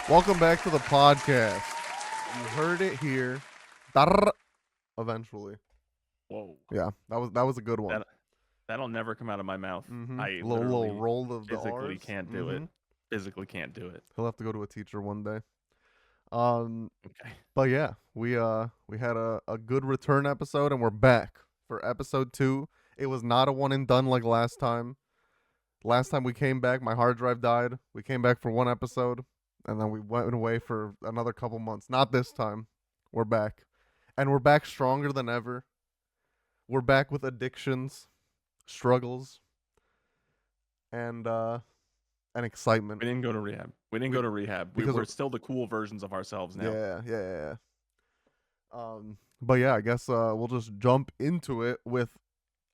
Welcome back to the podcast. You heard it here. Eventually. Whoa. Yeah, that was a good one. That'll never come out of my mouth. I little roll of the physically R's. can't do it. Physically can't do it. He'll have to go to a teacher one day. Okay. But yeah, we had a good return episode, and we're back for episode 2. It was not a one and done like last time. Last time we came back, my hard drive died. We came back for one episode, and then we went away for another couple months. Not this time. We're back. And we're back stronger than ever. We're back with addictions, struggles, and excitement. We didn't go to rehab. We're still the cool versions of ourselves now. Yeah. But yeah, I guess we'll just jump into it with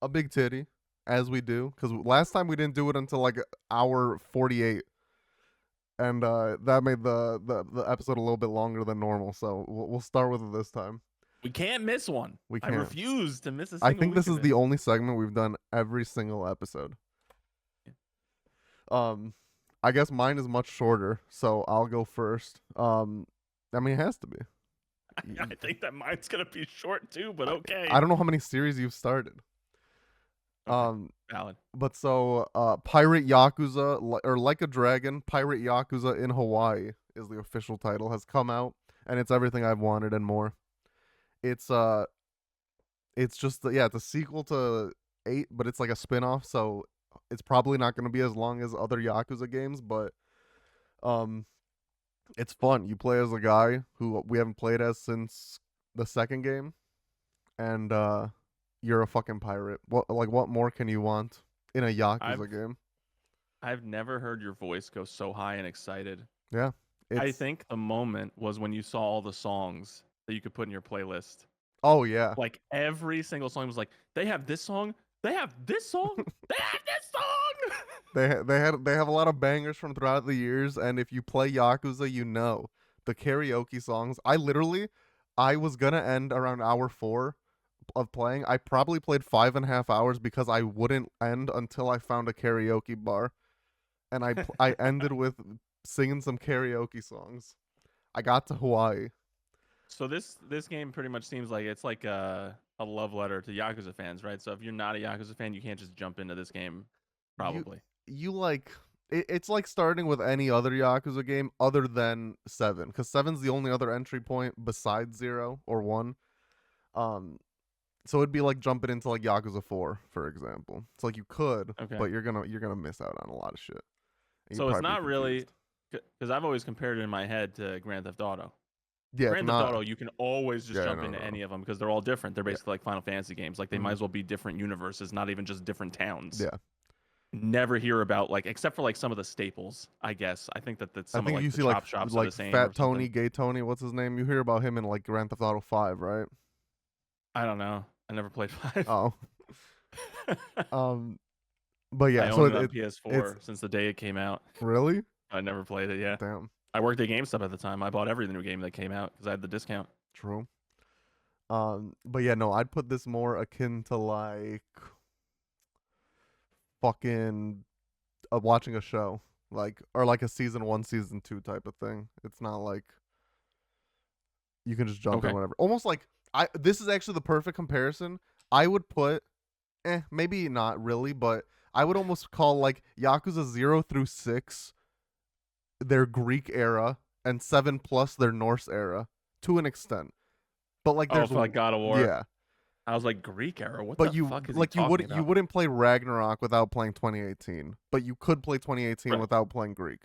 a big titty, as we do. Because last time we didn't do it until like hour 48. And that made the episode a little bit longer than normal. So we'll start with it this time. We can't miss one. We can't. I refuse to miss a single I think this week is of the it. only segment we've done every single episode. I guess mine is much shorter, so I'll go first. I mean, it has to be. I think that mine's gonna be short too, but okay. I don't know how many series you've started. Okay. Valid. But so, Pirate Yakuza, or Like a Dragon, Pirate Yakuza in Hawaii is the official title, has come out, and it's everything I've wanted and more. It's just, it's a sequel to 8, but it's like a spin-off, so it's probably not going to be as long as other Yakuza games, but it's fun. You play as a guy who we haven't played as since the second game, and you're a fucking pirate. What more can you want in a Yakuza game? I've never heard your voice go so high and excited. Yeah. I think the moment was when you saw all the songs that you could put in your playlist. Oh yeah. Like every single song was like, they have this song, they have this song, they have this song. They have a lot of bangers from throughout the years, and if you play Yakuza, you know the karaoke songs. I was gonna end around hour 4 of playing. I probably played 5.5 hours because I wouldn't end until I found a karaoke bar, and I ended with singing some karaoke songs. I got to Hawaii. So this game pretty much seems like it's like a love letter to Yakuza fans, right? So if you're not a Yakuza fan, you can't just jump into this game, probably. It's like starting with any other Yakuza game other than 7, because 7's the only other entry point besides 0 or 1. So it'd be like jumping into like Yakuza 4, for example. It's like you could, but you're gonna miss out on a lot of shit. So it's not really, because I've always compared it in my head to Grand Theft Auto. Yeah, Grand Theft Auto, you can always just jump into any no. of them because they're all different. They're basically like Final Fantasy games. Like they might as well be different universes, not even just different towns. Yeah. Never hear about except for like some of the staples, I guess. I think that's some of like the chop shops are the same. Fat Tony, Gay Tony, what's his name? You hear about him in like Grand Theft Auto 5, right? I don't know. I never played 5. Oh. But yeah, I owned it on PS4 since the day it came out. Really? I never played it. Yeah. Damn. I worked at GameStop at the time. I bought every new game that came out because I had the discount. True. But yeah, no, I'd put this more akin to like fucking watching a show, or like a season 1, season 2 type of thing. It's not like you can just jump in whatever. Almost like this is actually the perfect comparison. I would put, maybe not really, but I would almost call like Yakuza 0 through 6 their Greek era, and 7 plus their Norse era to an extent. But like there's like God of War. Yeah. I was like, Greek era? What but the you fuck is like he you talking about? You wouldn't play Ragnarok without playing 2018. But you could play 2018 without playing Greek.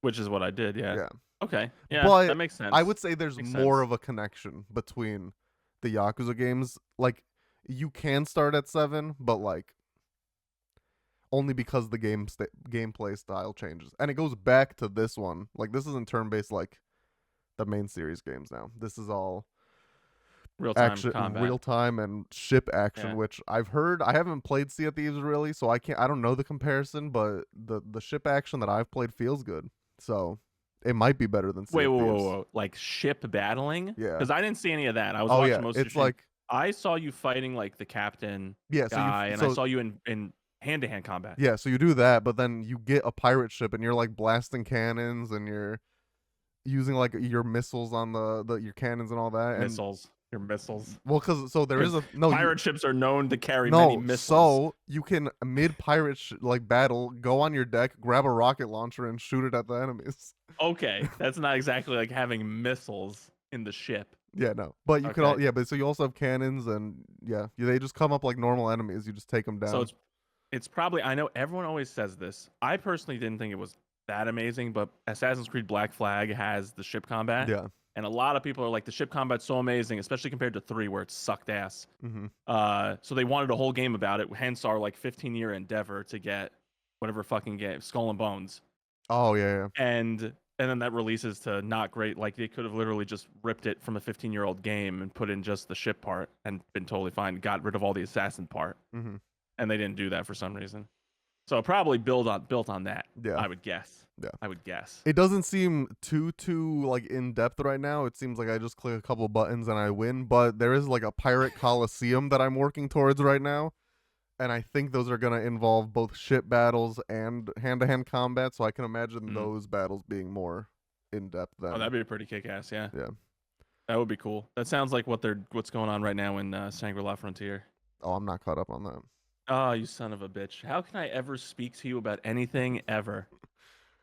Which is what I did, yeah. Okay. Yeah, but that makes sense. I would say there's more of a connection between the Yakuza games. Like you can start at 7, but like only because the gameplay style changes. And it goes back to this one. Like, this isn't turn-based like the main series games now. This is all real-time and ship action, which I've heard. I haven't played Sea of Thieves, really, so I don't know the comparison, but the ship action that I've played feels good. So it might be better than Sea of Thieves. Wait. Like, ship battling? Yeah. Because I didn't see any of that. I was watching most of it's like... I saw you fighting, like, the captain guy, and I saw you in hand-to-hand combat. Yeah, so you do that, but then you get a pirate ship and you're like blasting cannons and you're using like your missiles on the your cannons and all that. And Missiles. Your missiles. well, because so there is Because a no you pirate ships are known to carry many no missiles. so you can mid pirate like battle go on your deck, grab a rocket launcher and shoot it at the enemies. Okay, that's not exactly like having missiles in the ship. Yeah, no, but you could Okay. all yeah, but so you also have cannons and yeah, they just come up like normal enemies. You just take them down. So it's probably, I know everyone always says this. I personally didn't think it was that amazing, but Assassin's Creed Black Flag has the ship combat. yeah. And a lot of people are like, the ship combat's so amazing, especially compared to 3 where it sucked ass. Mm-hmm. So they wanted a whole game about it, hence our like 15-year endeavor to get whatever fucking game, Skull and Bones. Oh yeah, yeah. And then that releases to not great. Like they could have literally just ripped it from a 15-year-old game and put in just the ship part and been totally fine. Got rid of all the assassin part. Mm-hmm. And they didn't do that for some reason. So probably built on that. Yeah. I would guess. Yeah. I would guess. It doesn't seem too like in depth right now. It seems like I just click a couple buttons and I win. But there is like a pirate coliseum that I'm working towards right now, and I think those are gonna involve both ship battles and hand-to-hand combat. So I can imagine those battles being more in depth. Then. Oh, that'd be pretty kick-ass. Yeah. Yeah. That would be cool. That sounds like what's going on right now in Shangri-La Frontier. Oh, I'm not caught up on that. Oh, you son of a bitch! How can I ever speak to you about anything ever?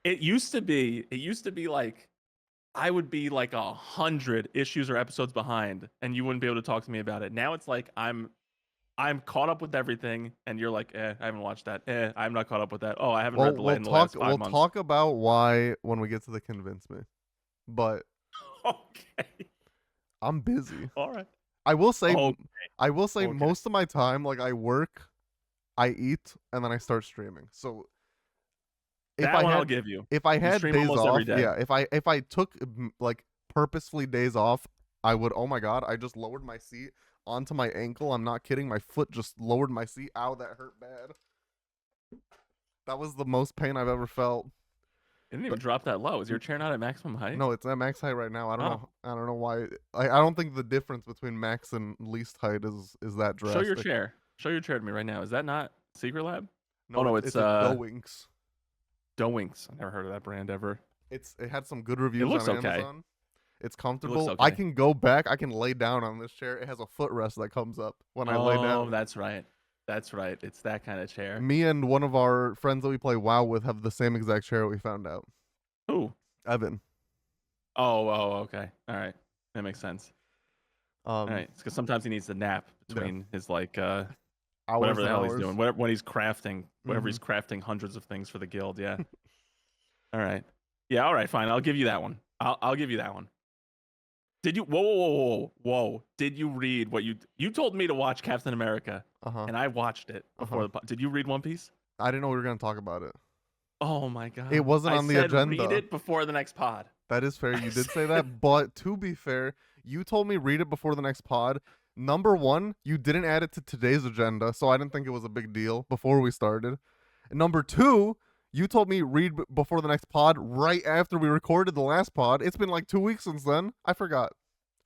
It used to be like I would be like 100 issues or episodes behind, and you wouldn't be able to talk to me about it. Now it's like I'm caught up with everything, and you're like, I haven't watched that. I'm not caught up with that. Oh, I haven't read the in the last 5 months. We'll talk about why when we get to the Convince Me, but okay, I'm busy. All right. I will say, Okay. most of my time, like I work, I eat, and then I start streaming. So I'll give you. If I had days off, day. yeah. If I took like purposefully days off, I would. Oh my god! I just lowered my seat onto my ankle. I'm not kidding. My foot just lowered my seat. Ow, that hurt bad. That was the most pain I've ever felt. It didn't even drop that low. Is your chair not at maximum height? No, it's at max height right now. I don't know. I don't know why. I don't think the difference between max and least height is that drastic. Show your chair. Show your chair to me right now. Is that not Secret Lab? No, it's Doinks. Doinks. I never heard of that brand ever. It had some good reviews on Amazon. It's comfortable. Okay. I can go back. I can lay down on this chair. It has a footrest that comes up when I lay down. Oh, that's right. That's right. It's that kind of chair. Me and one of our friends that we play WoW with have the same exact chair we found out. Who? Evan. Oh, okay. All right. That makes sense. All right. It's because sometimes he needs to nap between his like whatever the hell he's doing. When he's crafting, whatever he's crafting hundreds of things for the guild. Yeah. All right. Yeah. All right. Fine. I'll give you that one. I'll give you that one. Did you? Whoa! Did you read what you told me to watch Captain America, and I watched it before the. Did you read One Piece? I didn't know we were gonna talk about it. Oh my god! It wasn't on the agenda. Read it before the next pod. That is fair. You did say that, but to be fair, you told me read it before the next pod. Number one, you didn't add it to today's agenda, so I didn't think it was a big deal before we started. And number two, you told me read before the next pod right after we recorded the last pod. It's been like 2 weeks since then. I forgot.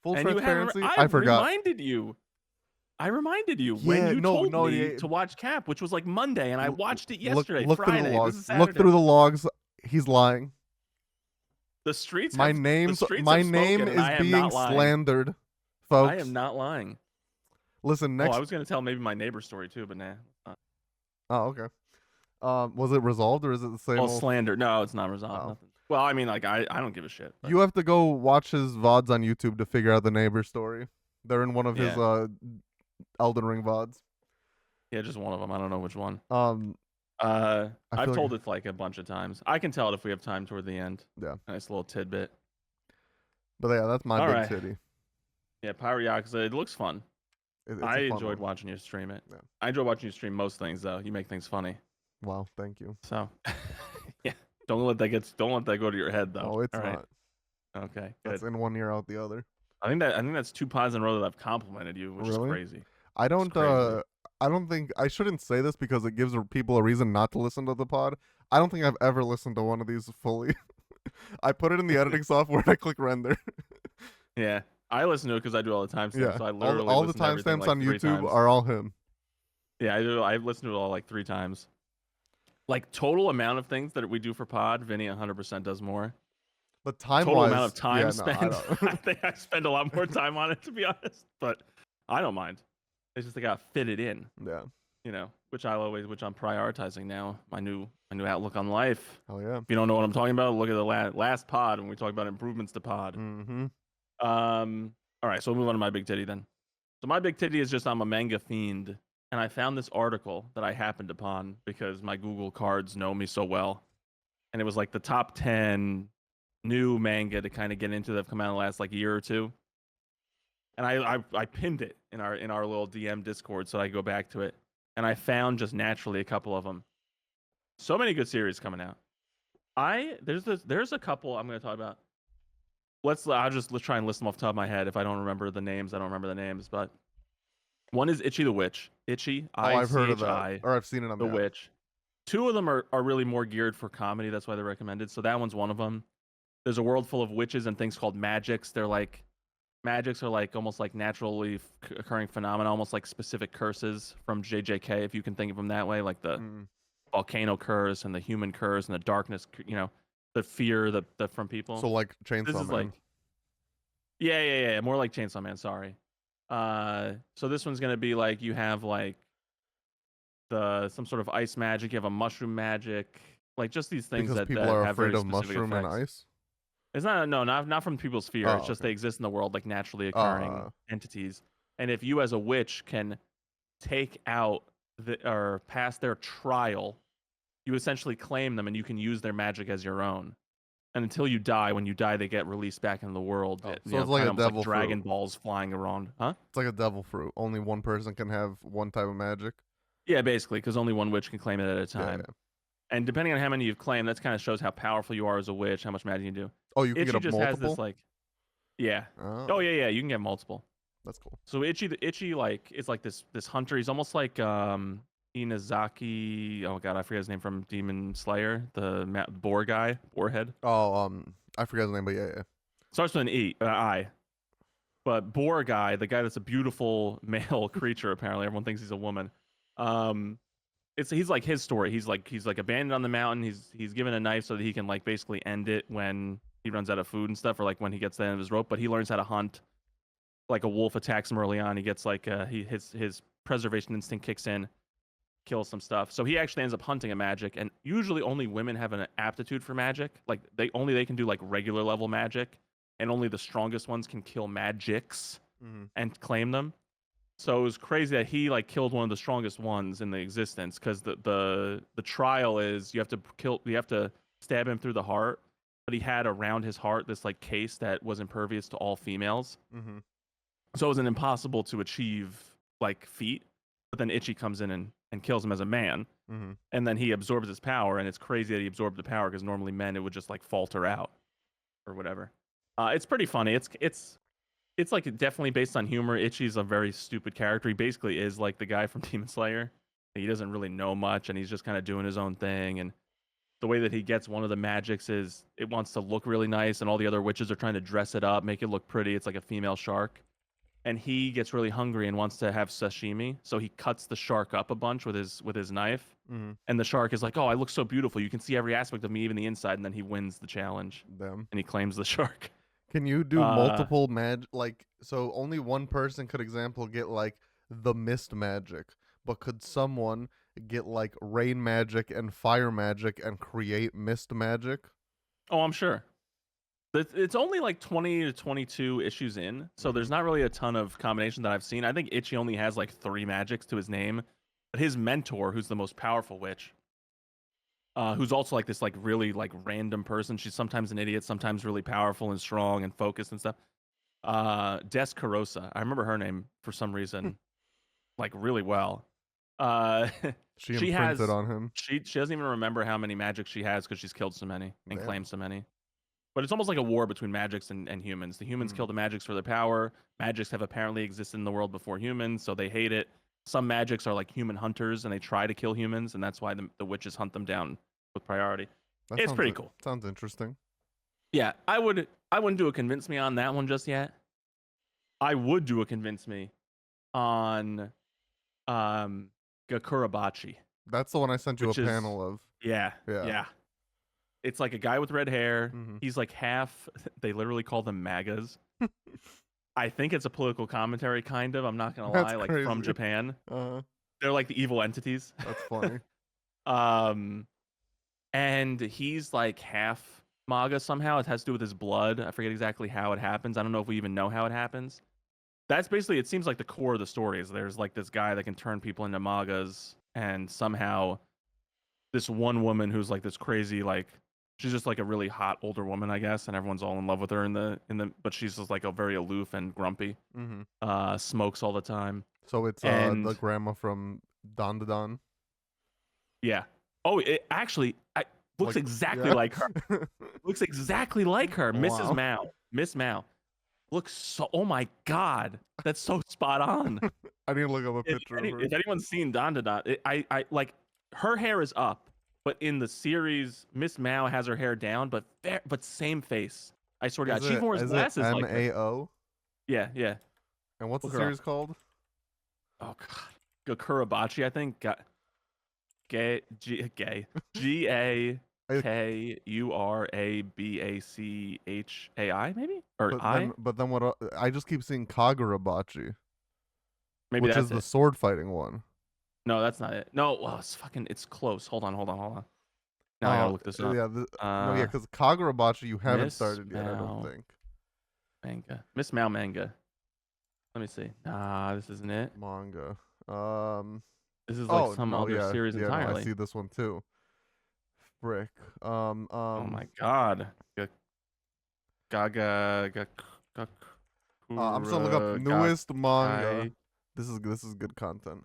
Full transparency, I forgot. I reminded you when you told me to watch Cap, which was like Monday, and I watched it yesterday, Friday. Through the logs. Look through the logs. He's lying. The streets. My name is being slandered, folks. I am not lying. Listen, next. I was gonna tell maybe my neighbor's story too, but nah. Oh, okay. Was it resolved or is it the same? Oh, slander. No, it's not resolved. Nothing. Well, I mean, like I don't give a shit. But. You have to go watch his VODs on YouTube to figure out the neighbor story. They're in one of his Elden Ring VODs. Yeah, just one of them. I don't know which one. I've told it like a bunch of times. I can tell it if we have time toward the end. Yeah. Nice little tidbit. But yeah, that's my big titty. Yeah, Pirate Yakuza. It looks fun. I enjoyed watching you stream it. Yeah. I enjoy watching you stream most things though. You make things funny. Wow, thank you. So, yeah, don't let that go to your head though. Oh, it's not. Okay, good. That's in one ear out the other. I think that's 2 pods in a row that I've complimented you, which is crazy. I don't think I shouldn't say this because it gives people a reason not to listen to the pod. I don't think I've ever listened to one of these fully. I put it in the editing software and I click render. Yeah, I listen to it because I do all the timestamps. Yeah, so I literally all the timestamps on YouTube are all him. Yeah, I've listened to it all like 3 times. Like total amount of things that we do for pod, Vinny 100% does more. But time Total wise, amount of time yeah, no, spent, I don't. I think I spend a lot more time on it, to be honest. But I don't mind. It's just I gotta fit it in. Yeah. You know, which I'm prioritizing now. My new outlook on life. Oh yeah. If you don't know what I'm talking about, look at the last pod when we talk about improvements to pod. Mm-hmm. All right, so we'll move on to my big titty then. So my big titty is just I'm a manga fiend, and I found this article that I happened upon because my Google cards know me so well, and it was like the top 10 new manga to kind of get into that have come out in the last like year or two. And I pinned it in our little DM Discord so I go back to it, and I found just naturally a couple of them. So many good series coming out. There's a couple I'm going to talk about. Let's try and list them off the top of my head. If I don't remember the names, I don't remember the names. But one is Ichi the Witch. Ichi, I've heard of that, or I've seen it on the Witch. 2 of them are really more geared for comedy. That's why they're recommended. So that one's one of them. There's a world full of witches and things called magics. They're like magics are like almost like naturally occurring phenomena, almost like specific curses from JJK, if you can think of them that way, like the volcano curse and the human curse and the darkness, you know, the fear that from people. So like Chainsaw Man. Like, yeah, more like Chainsaw Man. Sorry. So this one's gonna be like you have like some sort of ice magic. You have a mushroom magic, like just these things because that people are afraid of mushroom and ice. It's not from people's fear. It's just they exist in the world like naturally occurring entities. And if you as a witch can take out or pass their trial, you essentially claim them and you can use their magic as your own. And until you die, when you die, they get released back into the world. So it's like a devil like Dragon Balls flying around, huh? It's like a devil fruit. Only one person can have one type of magic. Yeah, basically, because only one witch can claim it at a time. Yeah. And depending on how many you've claimed, that kind of shows how powerful you are as a witch, how much magic you do. Oh, you can Itchy get a just multiple? has this like, yeah. Oh yeah, you can get multiple. That's cool. So Itchy like is like this hunter. He's almost like Inazaki. Oh god, I forget his name from Demon Slayer. The boar guy, boarhead. Oh, I forget his name, but yeah. Starts with an I. But boar guy, the guy that's a beautiful male creature. Apparently, everyone thinks he's a woman. He's like his story. He's like abandoned on the mountain. He's given a knife so that he can like basically end it when he runs out of food and stuff, or like when he gets to the end of his rope. But he learns how to hunt. Like a wolf attacks him early on. He gets like his preservation instinct kicks in, kills some stuff. So he actually ends up hunting a magic. And usually only women have an aptitude for magic. Like they can do like regular level magic, and only the strongest ones can kill magics and claim them. So it was crazy that he like killed one of the strongest ones in the existence, because the trial is you have to stab him through the heart, but he had around his heart this like case that was impervious to all females. So it was an impossible to achieve like feat. But then Itchy comes in and kills him as a man, and then he absorbs his power, and it's crazy that he absorbed the power because normally men it would just like falter out or whatever. It's pretty funny. It's like definitely based on humor. Itchy's a very stupid character. He basically is like the guy from Demon Slayer. He doesn't really know much, and he's just kind of doing his own thing. And the way that he gets one of the magics is it wants to look really nice, and all the other witches are trying to dress it up, make it look pretty. It's like a female shark. And he gets really hungry and wants to have sashimi, so he cuts the shark up a bunch with his knife. And the shark is like, "Oh, I look so beautiful. You can see every aspect of me, even the inside." And then he wins the challenge. And he claims the shark. Can you do multiple magic? Like, so only one person could, example, get like the mist magic, but could someone get like rain magic and fire magic and create mist magic? Oh, I'm sure. It's only like 20 to 22 issues in, so there's not really a ton of combination that I've seen. I think Itchy only has like 3 magics to his name, but his mentor, who's the most powerful witch, who's also like this like really like random person. She's sometimes an idiot, sometimes really powerful and strong and focused and stuff. Descarosa. I remember her name for some reason, like really well. She imprinted on him. She doesn't even remember how many magics she has because she's killed so many and claimed so many. But it's almost like a war between magics and humans. The humans kill the magics for their power. Magics have apparently existed in the world before humans, so they hate it. Some magics are like human hunters, and they try to kill humans, and that's why the witches hunt them down with priority. It's pretty cool. Sounds interesting. Yeah, I wouldn't do a Convince Me on that one just yet. I would do a Convince Me on Gakurabachi. That's the one I sent you a panel of. Yeah. It's like a guy with red hair. Mm-hmm. He's like half. They literally call them MAGAs. I think it's a political commentary, kind of. I'm not gonna lie, like from Japan. They're like the evil entities. That's funny. And he's like half MAGA somehow. It has to do with his blood. I forget exactly how it happens. I don't know if we even know how it happens. That's basically, it seems like the core of the story is there's like this guy that can turn people into MAGAs, and somehow this one woman who's like this crazy, like she's just like a really hot older woman, I guess, and everyone's all in love with her in the but she's just like a very aloof and grumpy. Smokes all the time. So it's the grandma from Don the Don. Yeah. Oh, it actually looks exactly like her. Looks exactly like her. Wow. Mrs. Mao. Miss Mao. Looks so. Oh my God, that's so spot on. I need to look up a picture of her. If anyone's seen Don the Don, I like her hair is up, but in the series, Miss Mao has her hair down, but same face. I swear to God, she wore his glasses like MAO. Yeah. And what's the series called? Oh God, Gakurabachi, I think. GAKURABACHAI, maybe, or but then what? I just keep seeing Kagurabachi. Maybe which is the sword fighting one. No, that's not it. No, well, it's close. Hold on. Now I gotta look this up. Yeah, because Kagurabachi you haven't started yet, I don't think. Manga. Miss Mao manga. Let me see. This isn't it. Manga. This is like some other series entirely. No, I see this one too. Frick. Oh my God. I'm just gonna look up newest manga. This is good content.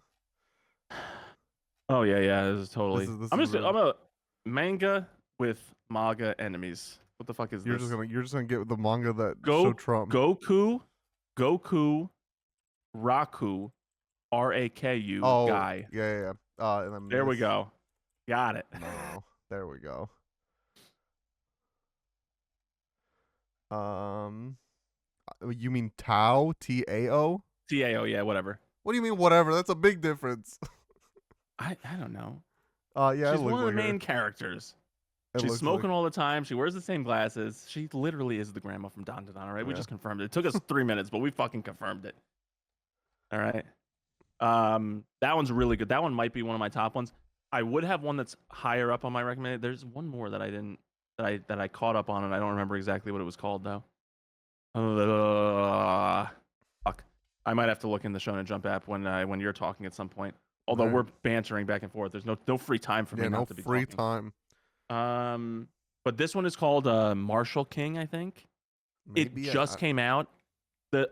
Oh yeah. This is totally. I'm a manga with manga enemies. What the fuck is this? You're just gonna get the manga that show Trump. Goku, Raku, RAKU guy. Yeah. And then there we go. Got it. No, there we go. You mean Tao? TAO? TAO, yeah, whatever. What do you mean whatever? That's a big difference. I don't know. Yeah, she's one of the main characters. She's smoking all the time. She wears the same glasses. She literally is the grandma from Don to Don, all right? We just confirmed it. It took us 3 minutes, but we fucking confirmed it. All right. That one's really good. That one might be one of my top ones. I would have one that's higher up on my recommended. There's one more that I didn't that I caught up on, and I don't remember exactly what it was called though. Fuck. I might have to look in the Shonen Jump app when you're talking at some point. Although we're bantering back and forth. There's no free time for me not to be talking. time. But this one is called Martial King, I think. Maybe it just came out. The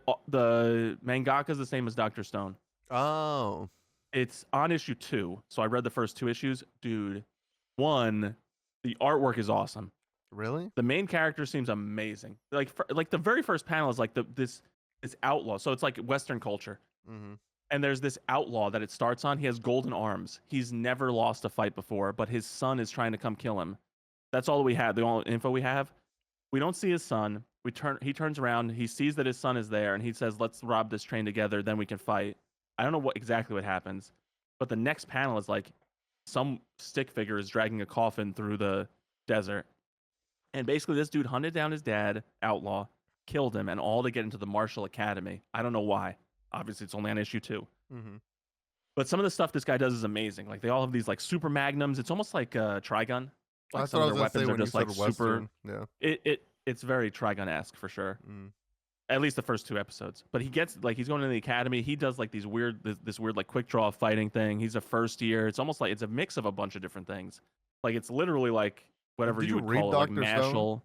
mangaka is the same as Dr. Stone. Oh. It's on issue 2. So I read the first 2 issues. Dude, 1, the artwork is awesome. Really? The main character seems amazing. Like the very first panel is like this outlaw. So it's like Western culture. Mm-hmm. And there's this outlaw that it starts on. He has golden arms. He's never lost a fight before, but his son is trying to come kill him. That's all we have. The only info we have. We don't see his son. He turns around. He sees that his son is there, and he says, "Let's rob this train together. Then we can fight." I don't know exactly what happens, but the next panel is like some stick figure is dragging a coffin through the desert, and basically this dude hunted down his dad, outlaw, killed him, and all to get into the martial academy. I don't know why. Obviously, it's only on issue 2. Mm-hmm. But some of the stuff this guy does is amazing. Like they all have these like super magnums. It's almost like Trigun. Like some of their weapons are just like super. Yeah. It's very Trigun-esque for sure. Mm. At least the first 2 episodes. But he gets like he's going to the academy. He does like this weird like quick draw fighting thing. He's a first year. It's almost like it's a mix of a bunch of different things. Like it's literally like whatever you would call it, like Mashal.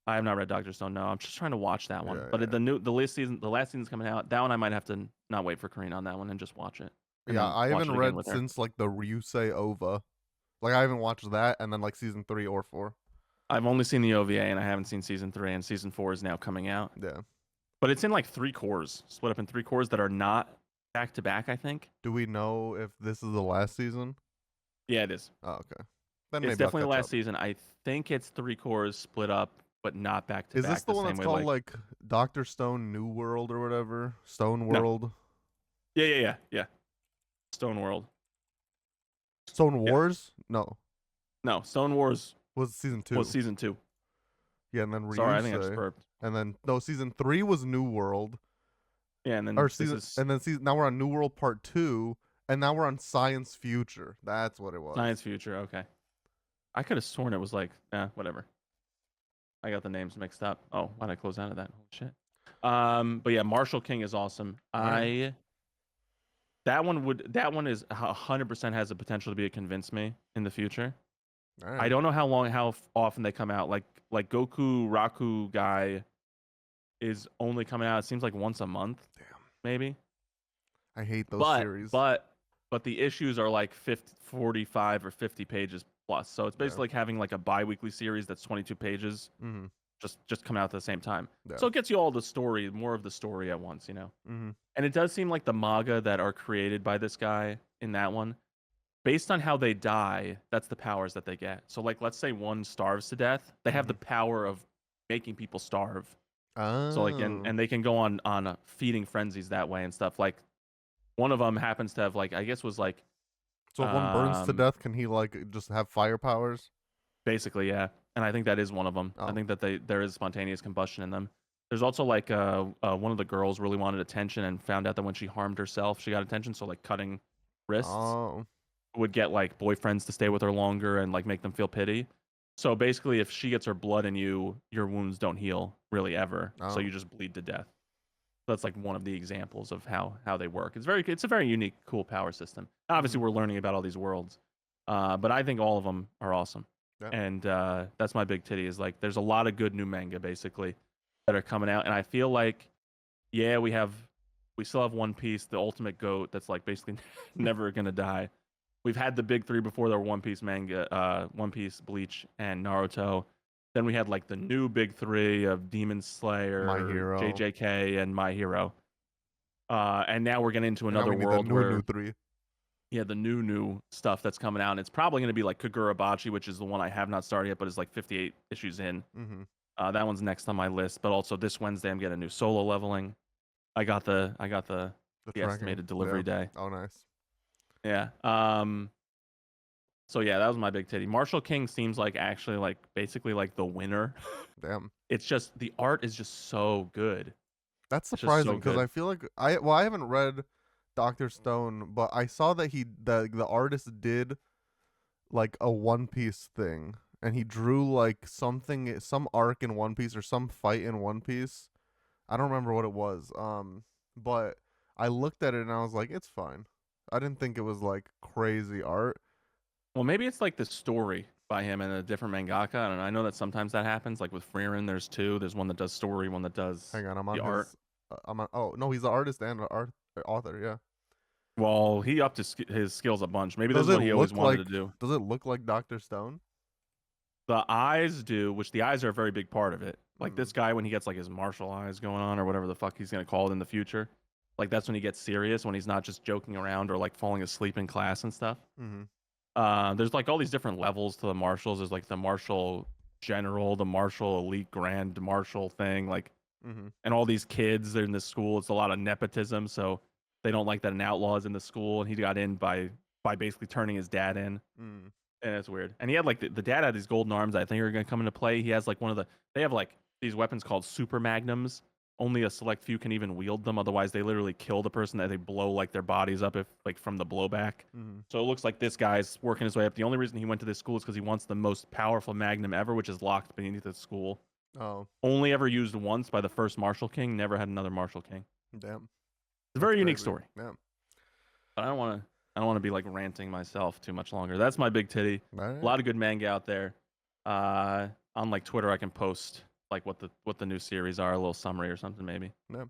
I have not read Dr. Stone. No, I'm just trying to watch that one. But the last season's coming out. That one I might have to not wait for Karina on that one and just watch it. I haven't read since like the Ryusei OVA. Like I haven't watched that, and then like season 3 or 4. I've only seen the OVA, and I haven't seen season 3, and season 4 is now coming out. Yeah. But it's in like 3 cores, split up in 3 cores that are not back to back, I think. Do we know if this is the last season? Yeah, it is. Oh, okay. Then it's definitely the last season. I think it's 3 cores split up, but not back to back. Is this the one that's called like Dr. Stone New World or whatever? Stone World? No. Yeah. Stone World. Stone Wars? Yeah. No, Stone Wars was season 2. Was season 2. Yeah, and then Sorry, I think I just burped. And then season 3 was New World. Yeah, and then now we're on New World Part 2, and now we're on Science Future. That's what it was. Science Future, okay. I could have sworn it was like, whatever. I got the names mixed up. Oh, why'd I close out of that? Holy shit. But yeah, Marshall King is awesome. That one is 100% has the potential to be a Convince Me in the future. I don't know how often they come out. Like Goku Raku guy is only coming out, it seems like once a month. Damn. Maybe. I hate those series. But the issues are like 45 or 50 pages plus. So it's basically like having like a bi-weekly series that's 22 pages. Mm-hmm. Just come out at the same time. Yeah. So it gets you all the story, more of the story at once, Mm-hmm. And it does seem like the manga that are created by this guy in that one, based on how they die, that's the powers that they get. So like, let's say one starves to death, they have the power of making people starve. Oh. So like, and they can go on feeding frenzies that way and stuff. Like, one of them happens to have like, I guess was like. So if one burns to death, can he like just have fire powers? Basically, yeah. And I think that is one of them. I think that there is spontaneous combustion in them. There's also like one of the girls really wanted attention and found out that when she harmed herself, she got attention. So like cutting wrists would get like boyfriends to stay with her longer and like make them feel pity. So basically, if she gets her blood in you, your wounds don't heal really ever. So you just bleed to death. That's like one of the examples of how they work. It's a very unique, cool power system. Obviously, we're learning about all these worlds, but I think all of them are awesome. Yeah. And that's my big titty. Is like there's a lot of good new manga basically that are coming out, and I feel like we still have One Piece, the ultimate GOAT that's like basically never gonna die. We've had the big three before. There were One Piece manga, One Piece, Bleach, and Naruto. Then we had like the new big three of Demon Slayer, My Hero, JJK, and My Hero. And now we're getting into another world where new three. Yeah, the new stuff that's coming out. And it's probably going to be like Kagurabachi, which is the one I have not started yet, but is like 58 issues in. Mm-hmm. That one's next on my list. But also this Wednesday, I'm getting a new solo leveling. I got the estimated delivery day. Oh, nice. Yeah. So yeah, that was my big titty. Marshall King seems like actually like basically like the winner. Damn. It's just the art is just so good. That's surprising because I feel like I haven't read Dr. Stone, but I saw that the artist did like a One Piece thing, and he drew like some arc in One Piece or some fight in One Piece. I don't remember what it was. But I looked at it and I was like, it's fine. I didn't think it was like crazy art. Well, maybe it's like the story by him and a different mangaka. And I know that sometimes that happens. Like with Frieren, there's two. There's one that does story, one that does I'm on the art. Oh no, he's the artist and author. Yeah. Well, he upped his skills a bunch. Maybe that's what he always wanted to do. Does it look like Dr. Stone? The eyes do, which the eyes are a very big part of it. Like this guy, when he gets like his martial eyes going on or whatever the fuck he's gonna call it in the future, like that's when he gets serious, when he's not just joking around or like falling asleep in class and stuff. Mm-hmm. There's like all these different levels to the marshals. There's like the martial general, the martial elite grand martial thing, like, and all these kids, they're in this school. It's a lot of nepotism, so they don't like that an outlaw is in the school, and he got in by basically turning his dad in. And it's weird. And he had like the dad had these golden arms I think are going to come into play. He has like they have like these weapons called super magnums. Only a select few can even wield them. Otherwise, they literally kill the person. That they blow like their bodies up if like from the blowback. So it looks like this guy's working his way up. The only reason he went to this school is because he wants the most powerful magnum ever, which is locked beneath the school. Oh. Only ever used once by the first Marshal King. Never had another Marshal King. Damn. It's a very unique story. Yeah. But I don't want to be like ranting myself too much longer. That's my big titty. Right. A lot of good manga out there. On like Twitter, I can post like what the new series are, a little summary or something maybe. Yeah.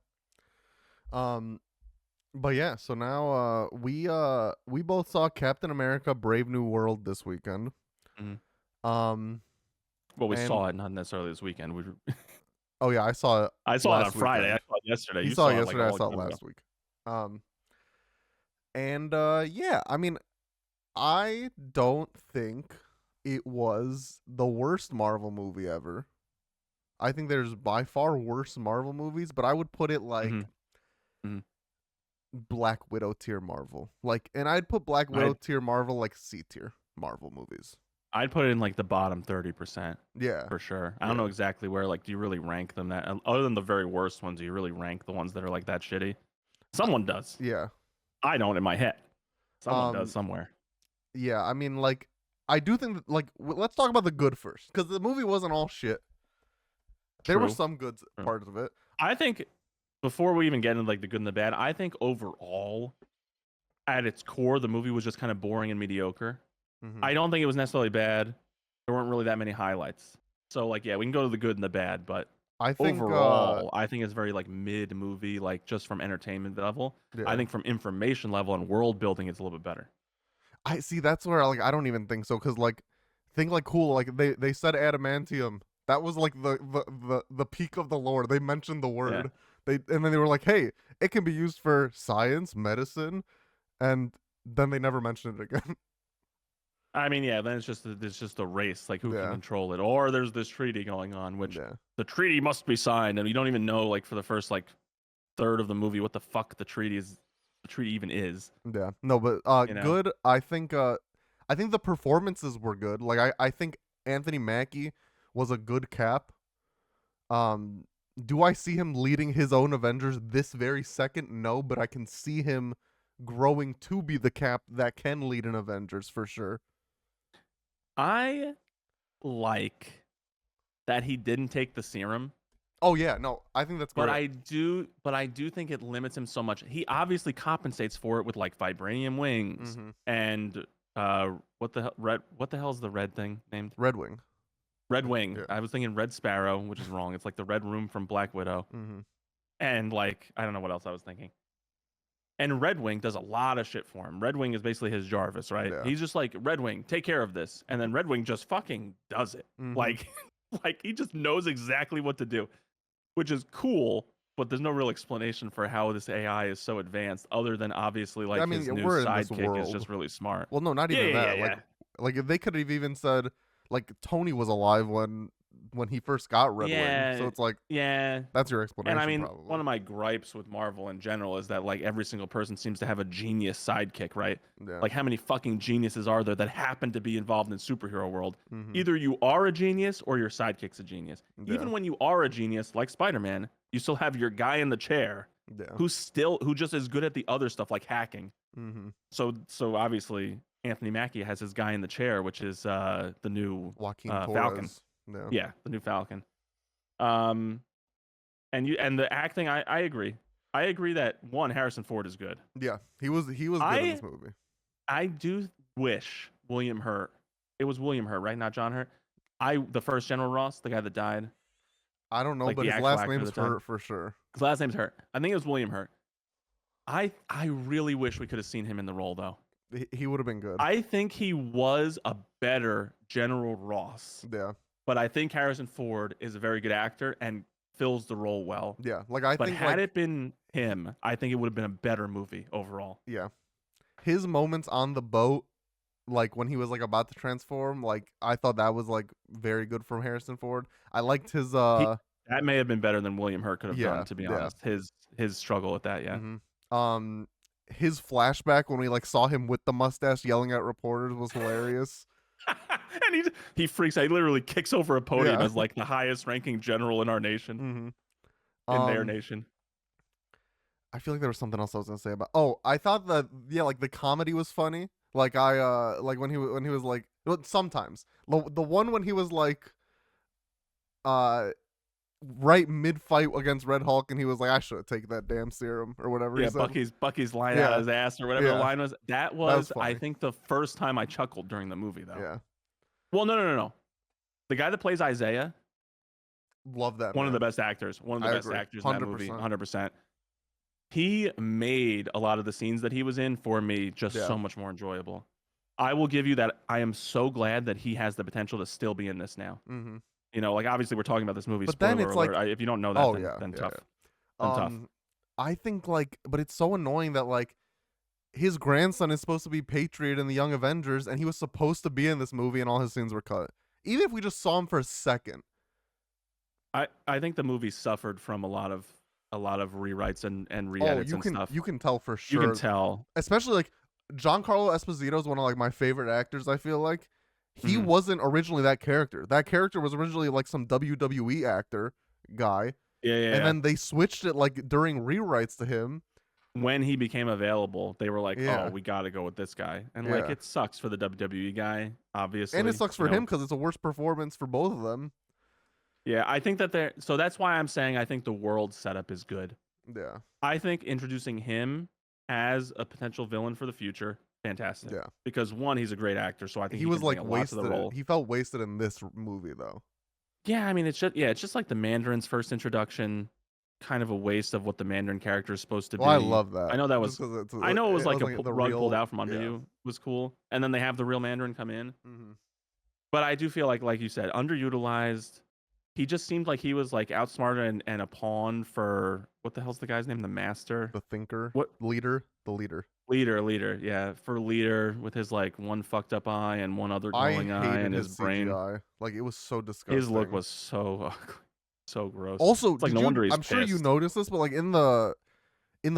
But yeah, so now we both saw Captain America: Brave New World this weekend. Well, we saw it not necessarily this weekend. Oh yeah, I saw it. I saw it on Friday. Weekend. I saw it yesterday. You saw it yesterday. I saw it last week. Yeah, I mean, I don't think it was the worst Marvel movie ever. I think there's by far worse Marvel movies, but I would put it like Black Widow tier Marvel. Like, and I'd put Black Widow tier Marvel like C tier Marvel movies. I'd put it in like the bottom 30%. Yeah. For sure. I don't know exactly where, like, do you really rank them that, other than the very worst ones, do you really rank the ones that are like that shitty? Someone does. Yeah. I don't in my head. Someone does somewhere. Yeah, I mean, like, I do think that, like, let's talk about the good first, because the movie wasn't all shit. There were some good parts of it. I think, before we even get into like the good and the bad, I think overall, at its core, the movie was just kind of boring and mediocre. Mm-hmm. I don't think it was necessarily bad. There weren't really that many highlights. So, like, yeah, we can go to the good and the bad, but I think overall, I think it's very like mid movie, like just from entertainment level. Yeah. I think from information level and world building, it's a little bit better. I see. That's where, like, I don't even think so, because, like, think like cool. Like, they said adamantium. That was like the peak of the lore. They mentioned the word. Yeah. And then they were like, hey, it can be used for science, medicine, and then they never mentioned it again. I mean, yeah, then it's just a race, like who can control it, or there's this treaty going on, which the treaty must be signed, and you don't even know, like, for the first like third of the movie, what the fuck the treaty even is. Yeah, no, but good. I think the performances were good. Like, I think Anthony Mackie was a good Cap. Do I see him leading his own Avengers this very second? No, but I can see him growing to be the Cap that can lead an Avengers for sure. I like that he didn't take the serum. Oh yeah, no, I think that's great. But I do think it limits him so much. He obviously compensates for it with like vibranium wings and what the hell is the red thing named? Red Wing. Red Wing. Yeah. I was thinking Red Sparrow, which is wrong. It's like the Red Room from Black Widow. And like, I don't know what else I was thinking. And Red Wing does a lot of shit for him. Red Wing is basically his Jarvis, right? Yeah. He's just like, Red Wing, take care of this. And then Red Wing just fucking does it. Like he just knows exactly what to do, which is cool. But there's no real explanation for how this AI is so advanced, other than obviously like his new sidekick is just really smart. Well, no, not even that. Like if they could have even said, like, Tony was alive when he first got Red Wing. So it's like, that's your explanation. And I mean, probably. One of my gripes with Marvel in general is that like every single person seems to have a genius sidekick, right? Yeah. Like how many fucking geniuses are there that happen to be involved in superhero world? Either you are a genius or your sidekick's a genius. Even when you are a genius, like Spider-Man, you still have your guy in the chair who just is good at the other stuff like hacking. So obviously Anthony Mackie has his guy in the chair, which is the new Falcon. Yeah, the new Falcon. And the acting, I agree. I agree that Harrison Ford is good. Yeah, he was good in this movie. I do wish William Hurt. It was William Hurt, right? Not John Hurt. The first General Ross, the guy that died. I don't know, like, but his last name's Hurt for sure. His last name's Hurt. I think it was William Hurt. I really wish we could have seen him in the role though. He would have been good. I think he was a better General Ross. Yeah. But I think Harrison Ford is a very good actor and fills the role well. Yeah. But had it been him, I think it would have been a better movie overall. Yeah. His moments on the boat, like when he was like about to transform, like I thought that was like very good from Harrison Ford. I liked his that may have been better than William Hurt could have done, to be honest. His struggle with that, his flashback when we like saw him with the mustache yelling at reporters was hilarious. And he freaks out. He literally kicks over a podium as like the highest ranking general in our nation. In their nation. I feel like there was something else I was gonna say about. Oh, I thought that like the comedy was funny. Like like when he was like, sometimes the one when he was like right mid fight against Red Hulk, and he was like, I should have taken that damn serum or whatever. Yeah, Bucky's line out his ass or whatever the line was. That was I think the first time I chuckled during the movie though. Yeah. Well, no. The guy that plays Isaiah, love that. One of the best actors. One of the best actors in that movie. 100%. He made a lot of the scenes that he was in for me just so much more enjoyable. I will give you that. I am so glad that he has the potential to still be in this now. You know, like obviously we're talking about this movie. But then it's alert. like, if you don't know that, then tough. Then tough. I think like, but it's so annoying that like his grandson is supposed to be Patriot in the Young Avengers, and he was supposed to be in this movie, and all his scenes were cut. Even if we just saw him for a second. I think the movie suffered from a lot of a lot of rewrites and re-edits and stuff. You can tell for sure. You can tell, especially like Giancarlo Esposito is one of like my favorite actors. I feel like he wasn't originally that character. That character was originally like some WWE actor guy. Yeah. And then they switched it like during rewrites to him. When he became available, they were like, Yeah. "Oh, we got to go with this guy." And like, it sucks for the WWE guy, obviously, and it sucks for him because it's a worse performance for both of them. Yeah, I think that they're so that's why I'm saying I think the world setup is good. Yeah, I think introducing him as a potential villain for the future, fantastic. Yeah, because one, he's a great actor, so I think he was like wasted. The role. He felt wasted in this movie though. Yeah, I mean it's just like the Mandarin's first introduction, kind of a waste of what the Mandarin character is supposed to be. I love that. I know that was. I know it was like a rug pulled out from under you. Was cool, and then they have the real Mandarin come in. But I do feel like you said, underutilized. He just seemed like he was like outsmarted and a pawn for what the hell's the guy's name? The master, the thinker, what leader, the leader. Yeah, for leader with his like one fucked up eye and one other glowing eye and his brain. CGI. Like it was so disgusting. His look was so ugly, so gross. Also, it's like no wonder he's I'm sure you noticed this, but like in the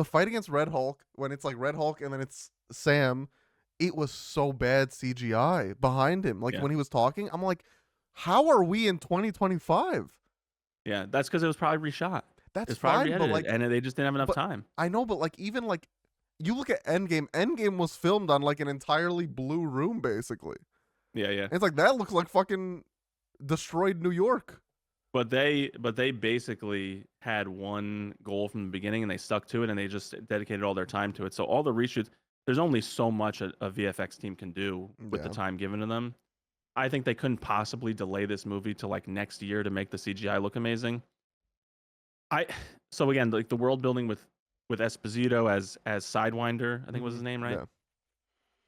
fight against Red Hulk, when it's like Red Hulk and then it's Sam, it was so bad CGI behind him. Like when he was talking, I'm like, how are we in 2025? Yeah, that's because it was probably reshot. That's fine, but like, and they just didn't have enough time. I know, but like even like you look at Endgame. Endgame was filmed on like an entirely blue room, basically. Yeah. And it's like that looks like fucking destroyed New York. But they basically had one goal from the beginning, and they stuck to it, and they just dedicated all their time to it. So all the reshoots, there's only so much a VFX team can do with the time given to them. I think they couldn't possibly delay this movie to like next year to make the CGI look amazing. So again, like the world building with Esposito as Sidewinder, I think was his name, right?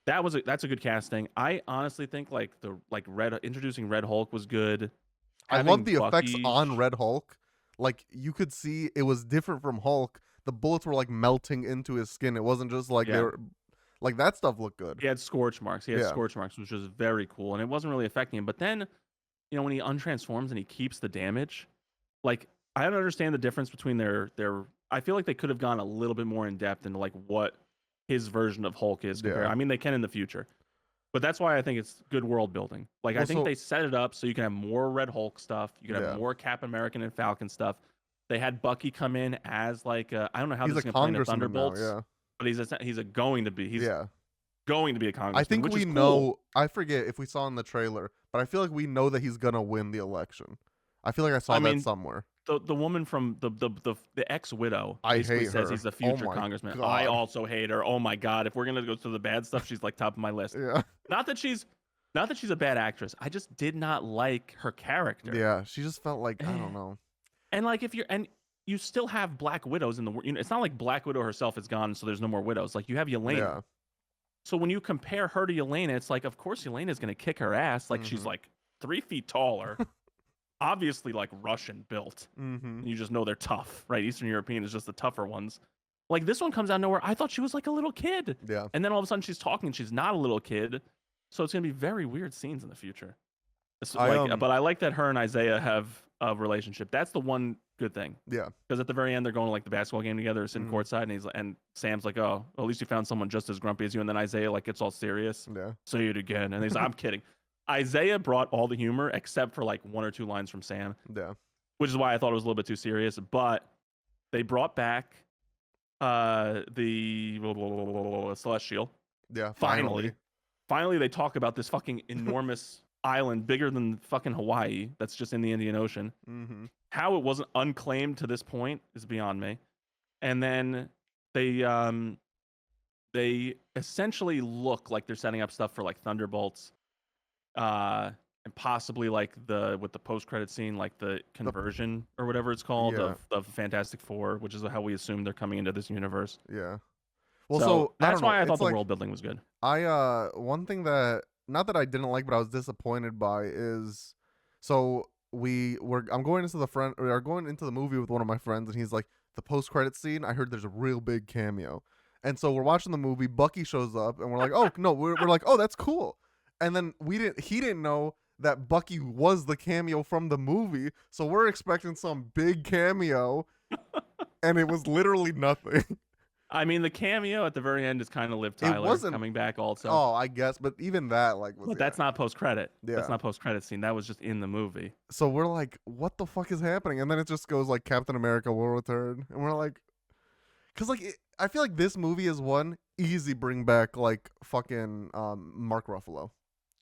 Yeah. That's a good casting. I honestly think like introducing Red Hulk was good. I love the effects on Red Hulk. Like you could see it was different from Hulk. The bullets were like melting into his skin. It wasn't just like they were. Like that stuff looked good. He had scorch marks. Scorch marks, which was very cool, and it wasn't really affecting him. But then, when he untransforms and he keeps the damage, like I don't understand the difference between their. I feel like they could have gone a little bit more in depth into like what his version of Hulk is. I mean, they can in the future, but that's why I think it's good world building. Like I think they set it up so you can have more Red Hulk stuff. You can have more Cap American and Falcon stuff. They had Bucky come in as like I don't know how this is going to play in the Thunderbolts. Now, but he's going to be going to be a congressman. I think we know. I forget if we saw in the trailer, but I feel like we know that he's gonna win the election. I feel like I saw that somewhere. The woman from the ex-widow basically says he's the future congressman. God. I also hate her. Oh my God! If we're gonna go through the bad stuff, she's like top of my list. Yeah. Not that she's a bad actress. I just did not like her character. Yeah, she just felt like I don't know. And like you still have Black Widows in the it's not like Black Widow herself is gone, so there's no more widows. Like you have Yelena. Yeah. So when you compare her to Yelena, it's like, of course Yelena's gonna kick her ass. Like she's like 3 feet taller, obviously like Russian built. And you just know they're tough, right? Eastern European is just the tougher ones. Like this one comes out of nowhere. I thought she was like a little kid. Yeah. And then all of a sudden she's talking. She's not a little kid. So it's gonna be very weird scenes in the future. But I like that her and Isaiah have a relationship. That's the one good thing. Yeah. Because at the very end, they're going to like the basketball game together, sitting courtside, and Sam's like, "Oh, well, at least you found someone just as grumpy as you." And then Isaiah like gets all serious. Yeah. Say it again, and he's like, "I'm kidding." Isaiah brought all the humor except for like 1 or 2 lines from Sam. Yeah. Which is why I thought it was a little bit too serious. But they brought back the Celestial. Yeah. Finally, they talk about this fucking enormous island bigger than fucking Hawaii that's just in the Indian Ocean. How it wasn't unclaimed to this point is beyond me. And then they essentially look like they're setting up stuff for like Thunderbolts, and possibly like with the post-credit scene, like the conversion or whatever it's called of Fantastic Four, which is how we assume they're coming into this universe. Yeah. Well, so that's why I thought the world building was good. One thing that not that I didn't like, but I was disappointed by is I'm going into the movie with one of my friends, and he's like, the post-credit scene, I heard there's a real big cameo. And so we're watching the movie, Bucky shows up, and we're like, oh no, we're like, oh, that's cool. And then he didn't know that Bucky was the cameo from the movie, so we're expecting some big cameo. and it was literally nothing. I mean, the cameo at the very end is kind of Liv Tyler coming back also. Oh, I guess, but even that was. But that's not post-credit. Yeah. That's not post-credit scene. That was just in the movie. So we're like, what the fuck is happening? And then it just goes like Captain America will return, and we're like, because like I feel like this movie is one easy bring back like fucking Mark Ruffalo,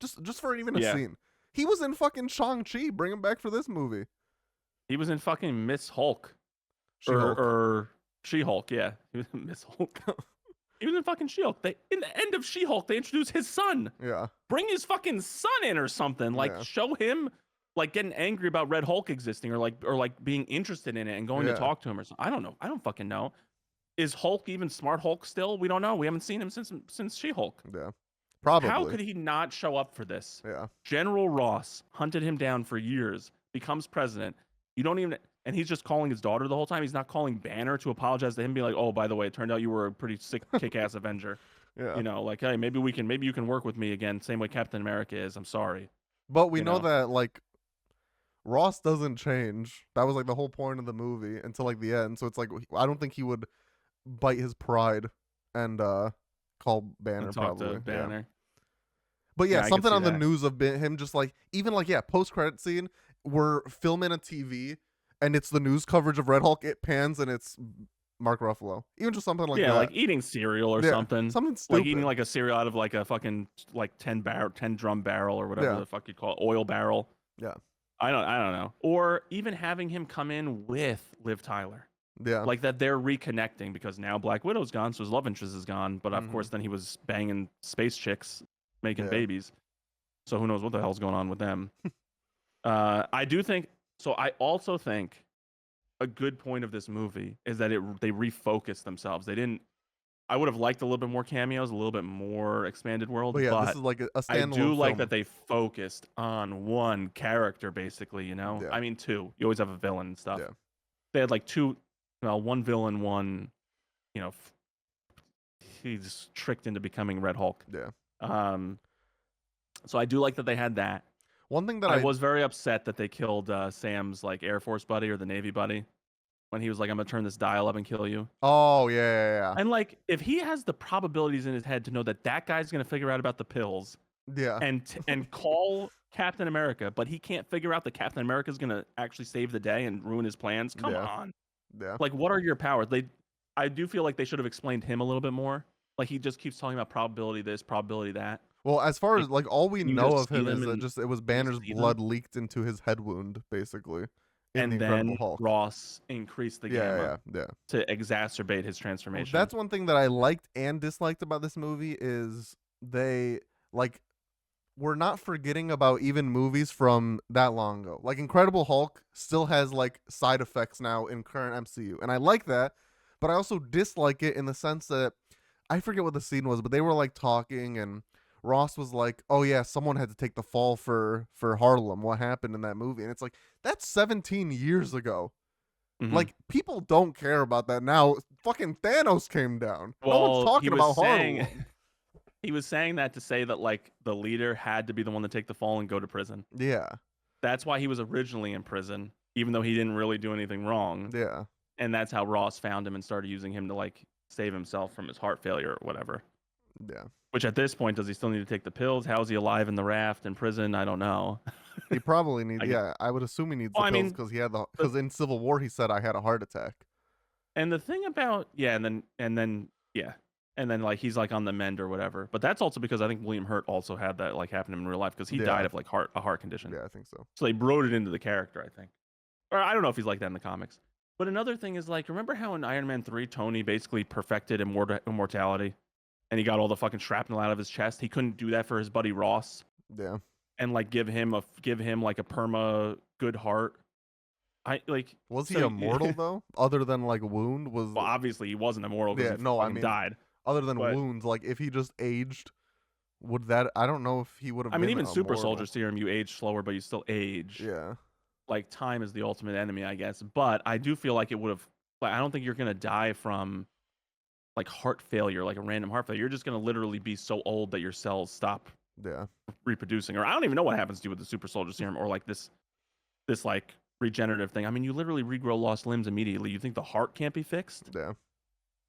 just for even a scene. He was in fucking Shang-Chi. Bring him back for this movie. He was in fucking Miss Hulk. She-Hulk. Or She-Hulk, yeah. He was in Miss Hulk. He was in fucking She-Hulk. In the end of She-Hulk, they introduce his son. Yeah. Bring his fucking son in or something. Like, show him like getting angry about Red Hulk existing or like being interested in it and going to talk to him or something. I don't know. I don't fucking know. Is Hulk even Smart Hulk still? We don't know. We haven't seen him since She-Hulk. Yeah. Probably. How could he not show up for this? Yeah. General Ross hunted him down for years, becomes president. You don't even, and he's just calling his daughter the whole time. He's not calling Banner to apologize to him, be like, oh, by the way, it turned out you were a pretty sick, kick-ass Avenger. Yeah. You know, like, hey, maybe you can work with me again, same way Captain America is. I'm sorry. But we know that like Ross doesn't change. That was like the whole point of the movie until like the end. So it's like I don't think he would bite his pride and call Banner and talk probably. To Banner. Yeah. But yeah, I something on that. the news of him just like even like post-credit scene, we're filming a TV and it's the news coverage of Red Hulk. It pans and it's Mark Ruffalo. Even just something like that. Yeah, like eating cereal or something. Something stupid. Like eating like a cereal out of like a fucking like 10 drum barrel or whatever the fuck you call it, oil barrel. Yeah. I don't know. Or even having him come in with Liv Tyler. Yeah. Like that they're reconnecting because now Black Widow's gone, so his love interest is gone. But of course then he was banging space chicks, making babies. So who knows what the hell's going on with them. I do think so. I also think a good point of this movie is that they refocused themselves. They didn't. I would have liked a little bit more cameos, a little bit more expanded world. But this is like a standalone I do film. like that they focused on one character, basically. You know, I mean, two. You always have a villain and stuff. Yeah. They had like two, one villain, one, he's tricked into becoming Red Hulk. Yeah. So I do like that they had that. One thing that I was very upset that they killed Sam's like Air Force buddy or the Navy buddy when he was like, "I'm gonna turn this dial up and kill you." Oh yeah. And like, if he has the probabilities in his head to know that guy's gonna figure out about the pills, and call Captain America, but he can't figure out that Captain America's gonna actually save the day and ruin his plans. Come on. Yeah. Like, what are your powers? I do feel like they should have explained him a little bit more. Like, he just keeps talking about probability this, probability that. Well, as far as like all we know of him is that it was Banner's blood leaked into his head wound, basically. And then Ross increased the gamma to exacerbate his transformation. Well, that's one thing that I liked and disliked about this movie is they we're not forgetting about even movies from that long ago. Like Incredible Hulk still has like side effects now in current MCU, and I like that, but I also dislike it in the sense that I forget what the scene was, but they were like talking and Ross was like, "Oh yeah, someone had to take the fall for Harlem. What happened in that movie?" And it's like, that's 17 years ago. Mm-hmm. Like, people don't care about that now. Fucking Thanos came down. Well, no one's talking about Harlem. He was saying that to say that like the leader had to be the one to take the fall and go to prison. Yeah. That's why he was originally in prison, even though he didn't really do anything wrong. Yeah. And that's how Ross found him and started using him to like save himself from his heart failure or whatever. Yeah. Which at this point, does he still need to take the pills? How is he alive in the raft in prison? I don't know. He probably needs. I would assume he needs the pills because he had because in Civil War he said I had a heart attack. And the thing about and then like he's like on the mend or whatever. But that's also because I think William Hurt also had that like happen to him in real life because he died of like a heart condition. Yeah, I think so. So they wrote it into the character, I think. Or I don't know if he's like that in the comics. But another thing is like, remember how in Iron Man 3 Tony basically perfected immortality? And he got all the fucking shrapnel out of his chest. He couldn't do that for his buddy Ross. Yeah. And like give him like a perma good heart. Was he immortal though? Other than like wound was. Well, obviously he wasn't immortal. Yeah, no, I mean died. Other than wounds, like if he just aged, would that? I don't know if he would have. I mean, even immortal. Super Soldier Serum, you age slower, but you still age. Yeah. Like time is the ultimate enemy, I guess. But I do feel like it would have. Like I don't think you're gonna die from. Like heart failure, like a random heart failure. You're just gonna literally be so old that your cells stop reproducing. Or I don't even know what happens to you with the Super Soldier Serum or like this like regenerative thing. I mean, you literally regrow lost limbs immediately. You think the heart can't be fixed? Yeah.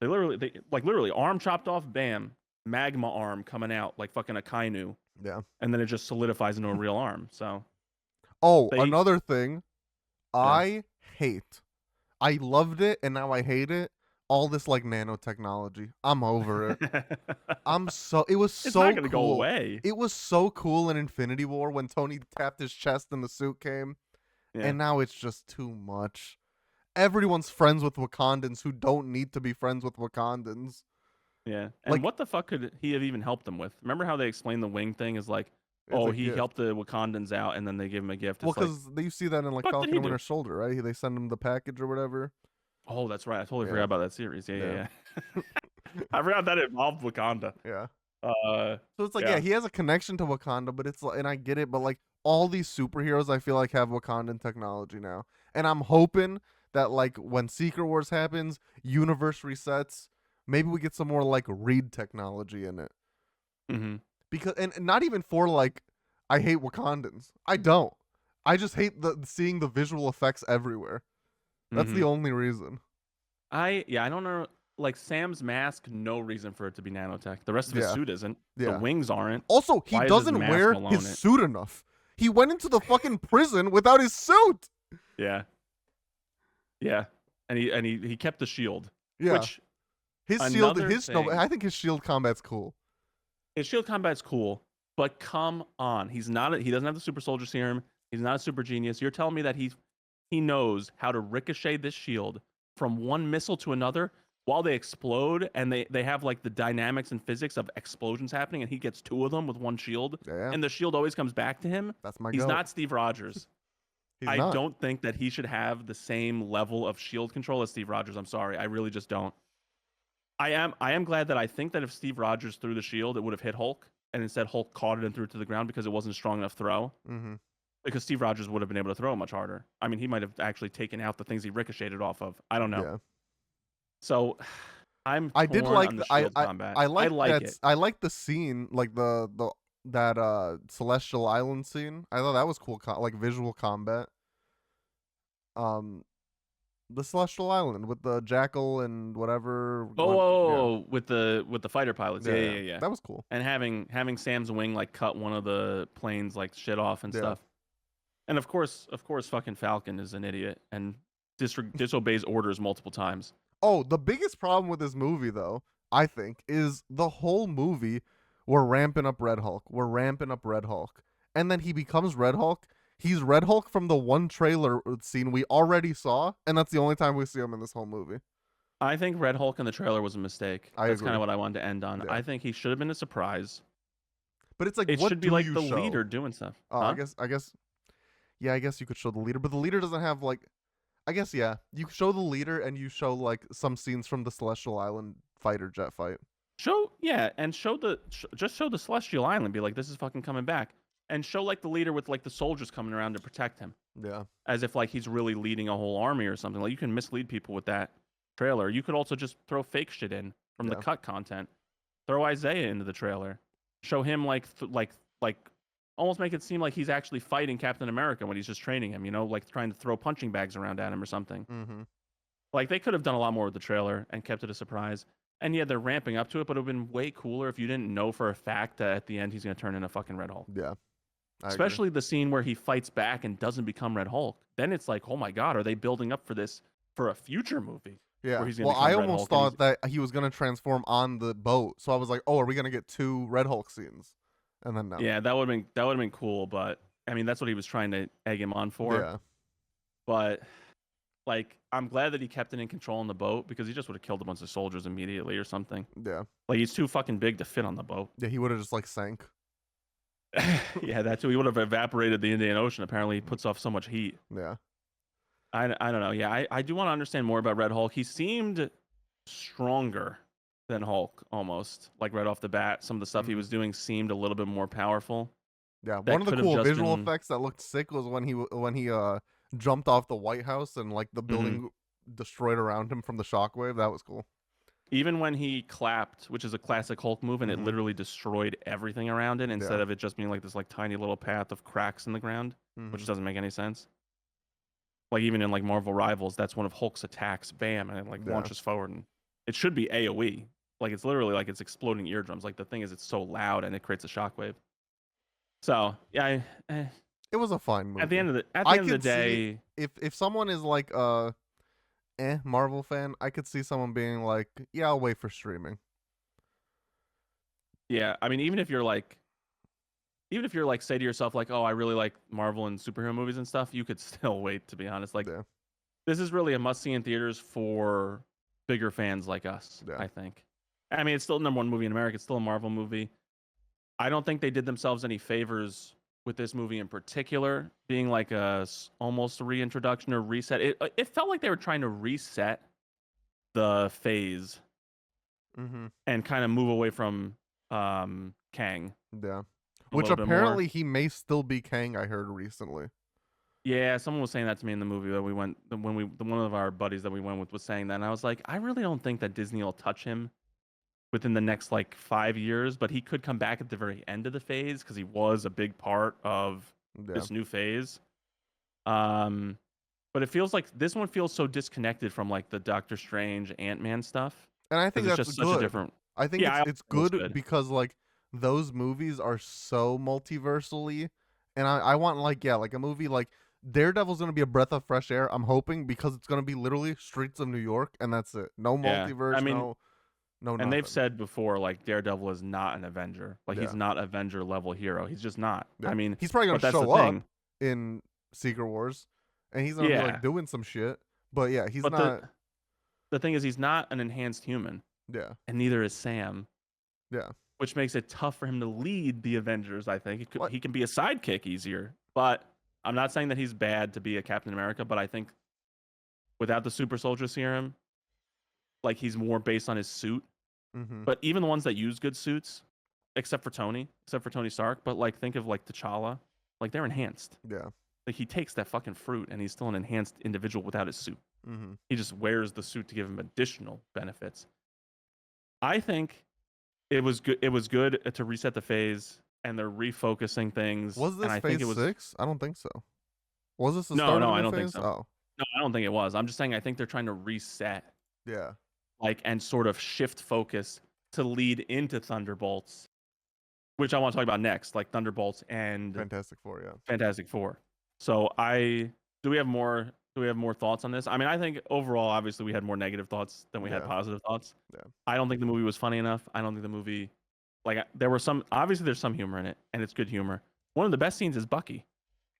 They literally arm chopped off, bam, magma arm coming out like fucking a Kainu. Yeah. And then it just solidifies into a real arm. So. Oh, another thing, I loved it and now I hate it. All this like nanotechnology. I'm over it. It was so it's not gonna cool. Go away. It was so cool in Infinity War when Tony tapped his chest and the suit came. Yeah. And now it's just too much. Everyone's friends with Wakandans who don't need to be friends with Wakandans. Yeah. And what the fuck could he have even helped them with? Remember how they explained the wing thing is like, he helped the Wakandans out and then they gave him a gift. Well, because you see that in like Falcon and Winter Soldier, right? They send him the package or whatever. Oh, that's right. I totally forgot about that series. Yeah. I forgot that involved Wakanda. Yeah. So it's like, he has a connection to Wakanda, but it's like, and I get it, but like all these superheroes, I feel like have Wakandan technology now, and I'm hoping that like when Secret Wars happens, universe resets, maybe we get some more like Reed technology in it. Mm-hmm. Because and not even for like, I hate Wakandans. I don't. I just hate seeing the visual effects everywhere. That's the only reason. I don't know. Like Sam's mask, no reason for it to be nanotech. The rest of his suit isn't. The wings aren't. Also, he doesn't wear his suit enough. He went into the fucking prison without his suit. Yeah. Yeah. And he kept the shield. Yeah. Which his shield, I think his shield combat's cool. His shield combat's cool, but come on. He doesn't have the super soldier serum. He's not a super genius. You're telling me that he knows how to ricochet this shield from one missile to another while they explode, and they have like the dynamics and physics of explosions happening, and he gets two of them with one shield, and the shield always comes back to him. That's my He's not Steve Rogers. I don't think that he should have the same level of shield control as Steve Rogers. I'm sorry. I really just don't. I am glad that I think that if Steve Rogers threw the shield, it would have hit Hulk, and instead Hulk caught it and threw it to the ground because it wasn't a strong enough throw. Mm-hmm. Because Steve Rogers would have been able to throw much harder. I mean, he might have actually taken out the things he ricocheted off of. I don't know. Yeah. So, I did like on the shield combat. I like it. I like the scene, like that Celestial Island scene. I thought that was cool, like visual combat. The Celestial Island with the Jackal and whatever. With the fighter pilots. Yeah. That was cool. And having Sam's wing like cut one of the planes like shit off and stuff. And of course, fucking Falcon is an idiot and disobeys orders multiple times. Oh, the biggest problem with this movie, though, I think, is the whole movie we're ramping up Red Hulk. And then he becomes Red Hulk. He's Red Hulk from the one trailer scene we already saw, and that's the only time we see him in this whole movie. I think Red Hulk in the trailer was a mistake. That's kind of what I wanted to end on. Yeah. I think he should have been a surprise. But it's like, it should be like the leader doing stuff. I guess. Yeah, I guess you could show the leader, but the leader doesn't have like. I guess you show the leader and you show like some scenes from the Celestial Island fighter jet fight. And show the Celestial Island. Be like, this is fucking coming back, and show like the leader with like the soldiers coming around to protect him. Yeah, as if like he's really leading a whole army or something. Like you can mislead people with that trailer. You could also just throw fake shit in from the cut content. Throw Isaiah into the trailer. Show him like almost make it seem like he's actually fighting Captain America when he's just training him, like trying to throw punching bags around at him or something. Mm-hmm. Like they could have done a lot more with the trailer and kept it a surprise. And yeah, they're ramping up to it, but it would have been way cooler if you didn't know for a fact that at the end he's going to turn into fucking Red Hulk. Yeah. Especially the scene where he fights back and doesn't become Red Hulk. Then it's like, oh my God, are they building up for this for a future movie? Yeah. Well, I almost thought that he was going to transform on the boat. So I was like, oh, are we going to get 2 Red Hulk scenes? And then no. Yeah, that would have been cool, but I mean that's what he was trying to egg him on for. Yeah. But like I'm glad that he kept it in control on the boat because he just would have killed a bunch of soldiers immediately or something. Yeah. Like he's too fucking big to fit on the boat. Yeah, he would have just like sank. Yeah, that too. He would have evaporated the Indian Ocean. Apparently he puts off so much heat. Yeah. I don't know. Yeah, I do want to understand more about Red Hulk. He seemed stronger than Hulk almost, like right off the bat. Some of the stuff he was doing seemed a little bit more powerful. Yeah, one of the cool visual effects that looked sick was when he jumped off the White House and like the building destroyed around him from the shockwave. That was cool. Even when he clapped, which is a classic Hulk move, and it literally destroyed everything around it instead of it just being like this like tiny little path of cracks in the ground, which doesn't make any sense. Like even in like Marvel Rivals, that's one of Hulk's attacks. Bam, and it like launches forward, and it should be AOE. Like it's literally like it's exploding eardrums. Like the thing is, it's so loud and it creates a shockwave. So yeah, it was a fine movie. At the end of the day, if someone is like Marvel fan, I could see someone being like, yeah, I'll wait for streaming. Yeah, I mean, even if you're like, say to yourself like, oh, I really like Marvel and superhero movies and stuff, you could still wait. To be honest, like, this is really a must see in theaters for bigger fans like us. I think. I mean, it's still the #1 movie in America. It's still a Marvel movie. I don't think they did themselves any favors with this movie in particular, being like almost a reintroduction or reset. It felt like they were trying to reset the phase and kind of move away from Kang. Yeah. Which apparently he may still be Kang, I heard recently. Yeah, someone was saying that to me in the movie that we went one of our buddies that we went with was saying that, and I was like, I really don't think that Disney will touch him within the next like 5 years, but he could come back at the very end of the phase because he was a big part of this new phase. But it feels like this one feels so disconnected from like the Doctor Strange, Ant-Man stuff. And I think that's just good. Such a different. I think it's good because like those movies are so multiversally, and I want like a movie like Daredevil's gonna be a breath of fresh air. I'm hoping because it's gonna be literally streets of New York, and that's it. No multiverse. I mean, no. And nothing. They've said before, like Daredevil is not an Avenger. Like he's not Avenger level hero. He's just not. I mean, he's probably gonna show up in Secret Wars, and he's gonna be like doing some shit. But yeah, he's not. The thing is, he's not an enhanced human. Yeah. And neither is Sam. Yeah. Which makes it tough for him to lead the Avengers. I think he can be a sidekick easier, but I'm not saying that he's bad to be a Captain America. But I think without the super soldier serum, like he's more based on his suit. But even the ones that use good suits, except for Tony Stark, but like think of like T'Challa, like they're enhanced. Yeah. Like he takes that fucking fruit and he's still an enhanced individual without his suit. He just wears the suit to give him additional benefits. I think it was good. It was good to reset the phase, and they're refocusing things. Was this and I phase think it was 6? I don't think so. Was this the no, start no, of the I don't phase? think so. Oh. No, I don't think it was. I'm just saying I think they're trying to reset. Yeah. Like and sort of shift focus to lead into Thunderbolts, which I want to talk about next, like Thunderbolts and Fantastic Four. Yeah. Fantastic Four. So do we have more thoughts on this? I mean, I think overall, obviously, we had more negative thoughts than we had positive thoughts. Yeah. I don't think the movie was funny enough. I don't think the movie, like, there were obviously there's some humor in it, and it's good humor. One of the best scenes is Bucky.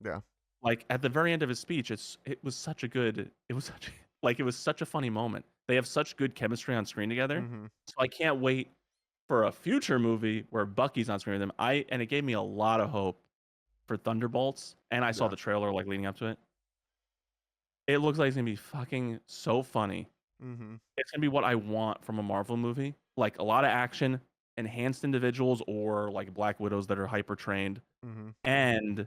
Yeah. Like at the very end of his speech, it was such a funny moment. They have such good chemistry on screen together. So I can't wait for a future movie where Bucky's on screen with them. And it gave me a lot of hope for Thunderbolts, and I saw the trailer like leading up to it. It looks like it's gonna be fucking so funny. It's gonna be what I want from a Marvel movie, like a lot of action, enhanced individuals, or like Black Widows that are hyper trained, and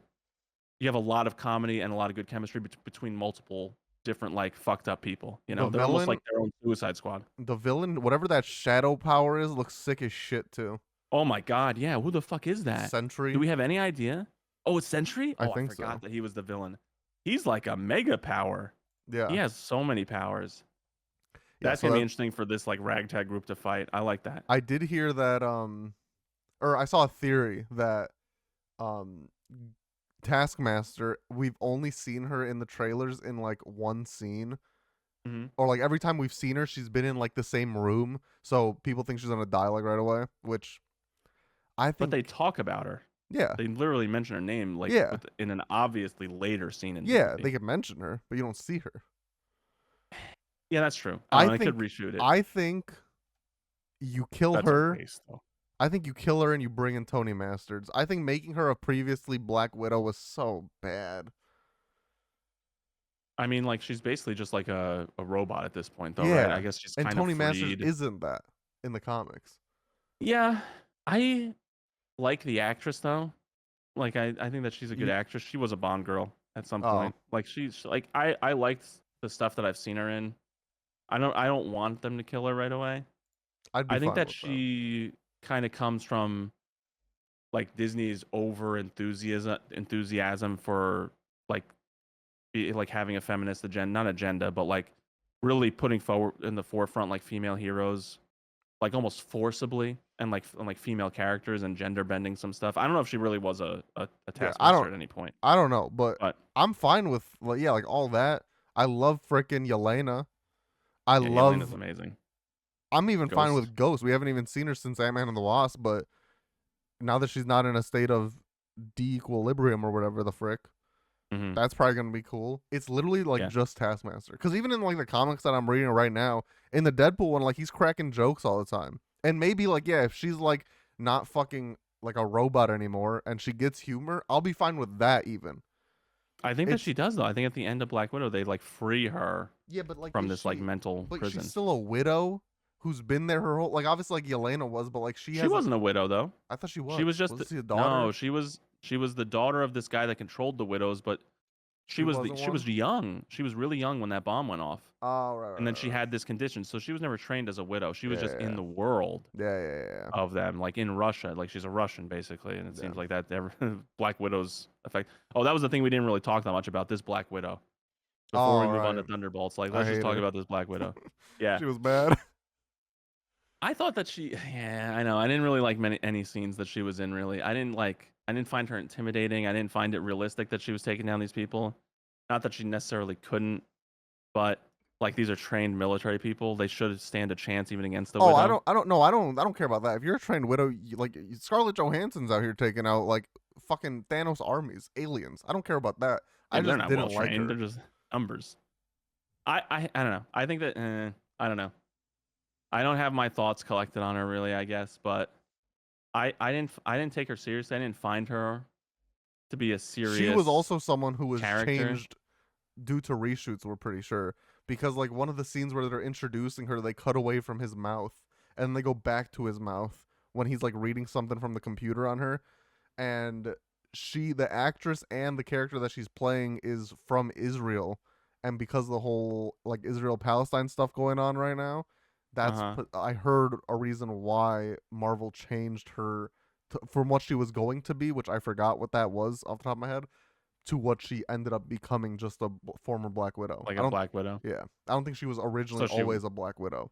you have a lot of comedy and a lot of good chemistry between multiple different like fucked up people. You know, they're almost like their own Suicide Squad. The villain, whatever that shadow power is, looks sick as shit too. Oh my god, yeah. Who the fuck is that? Sentry. Do we have any idea? Oh, it's Sentry? I think I forgot so. that he was the villain. He's like a mega power. Yeah. He has so many powers. That's gonna be interesting for this like ragtag group to fight. I like that. I did hear that or I saw a theory that Taskmaster, we've only seen her in the trailers in like one scene. Or like every time we've seen her, she's been in like the same room, so people think she's gonna die like right away, which I think. But they talk about her. Yeah. They literally mention her name like in an obviously later scene in the movie. They could mention her, but you don't see her. Yeah, that's true. I could reshoot it. I think you kill her. I think you kill her and you bring in Tony Masters. I think making her a previously Black Widow was so bad. I mean, like she's basically just like a robot at this point, though, right? I guess she's kind of freed. And Tony Masters isn't that in the comics. Yeah, I like the actress though. Like I think that she's a good actress. She was a Bond girl at some point. Like she's like I liked the stuff that I've seen her in. I don't want them to kill her right away. I think that she kind of comes from like Disney's over enthusiasm for like be like having a feminist agenda, not agenda, but like really putting forward in the forefront like female heroes, like almost forcibly, and like female characters and gender bending some stuff. I don't know if she really was a Yeah, taskmaster at any point, I don't know, but but I'm fine with like all that. I love freaking Yelena. I yeah, Yelena's love. amazing. I'm even fine Ghost. with Ghost. We haven't even seen her since Ant-Man and the Wasp, but now that she's not in a state of de-equilibrium or whatever the frick, that's probably gonna be cool. It's literally like just Taskmaster, because even in like the comics that I'm reading right now, in the Deadpool one, like he's cracking jokes all the time. And maybe like if she's like not fucking like a robot anymore and she gets humor, I'll be fine with that even. I think that she does though. I think at the end of Black Widow, they like free her. Yeah, but like from this like mental but prison. she's still a widow who's been there her whole like obviously like Yelena was, but like she wasn't a widow though. I thought she was. She was just was she a daughter? No, she was the daughter of this guy that controlled the widows, but she was young. She was really young when that bomb went off. Oh, right. And then she had this condition, so she was never trained as a widow. She was just in the world. Of them, like in Russia, like she's a Russian basically, and it seems like that Black Widow's effect. Oh, that was the thing we didn't really talk that much about. This Black Widow. Before we move on to Thunderbolts, like let's just talk about this Black Widow. Yeah, she was bad. I thought that I know. I didn't really like any scenes that she was in. Really, I didn't find her intimidating. I didn't find it realistic that she was taking down these people. Not that she necessarily couldn't, but like these are trained military people. They should stand a chance even against the widow. I don't care about that. If you're a trained widow, like Scarlett Johansson's out here taking out like fucking Thanos armies, aliens. I don't care about that. Yeah, I just not didn't like her. They're just numbers. I don't know. I think that I don't know. I don't have my thoughts collected on her really, I guess, but I didn't take her seriously. I didn't find her to be a serious. She was also someone who was character. Changed due to reshoots. We're pretty sure, because like one of the scenes where they're introducing her, they cut away from his mouth and they go back to his mouth when he's like reading something from the computer on her, and the actress and the character that she's playing is from Israel, and because of the whole like Israel-Palestine stuff going on right now, that's I heard a reason why Marvel changed her from what she was going to be, which I forgot what that was off the top of my head, to what she ended up becoming, just a former Black Widow. Like a Black Widow? Yeah. I don't think she was originally always a Black Widow.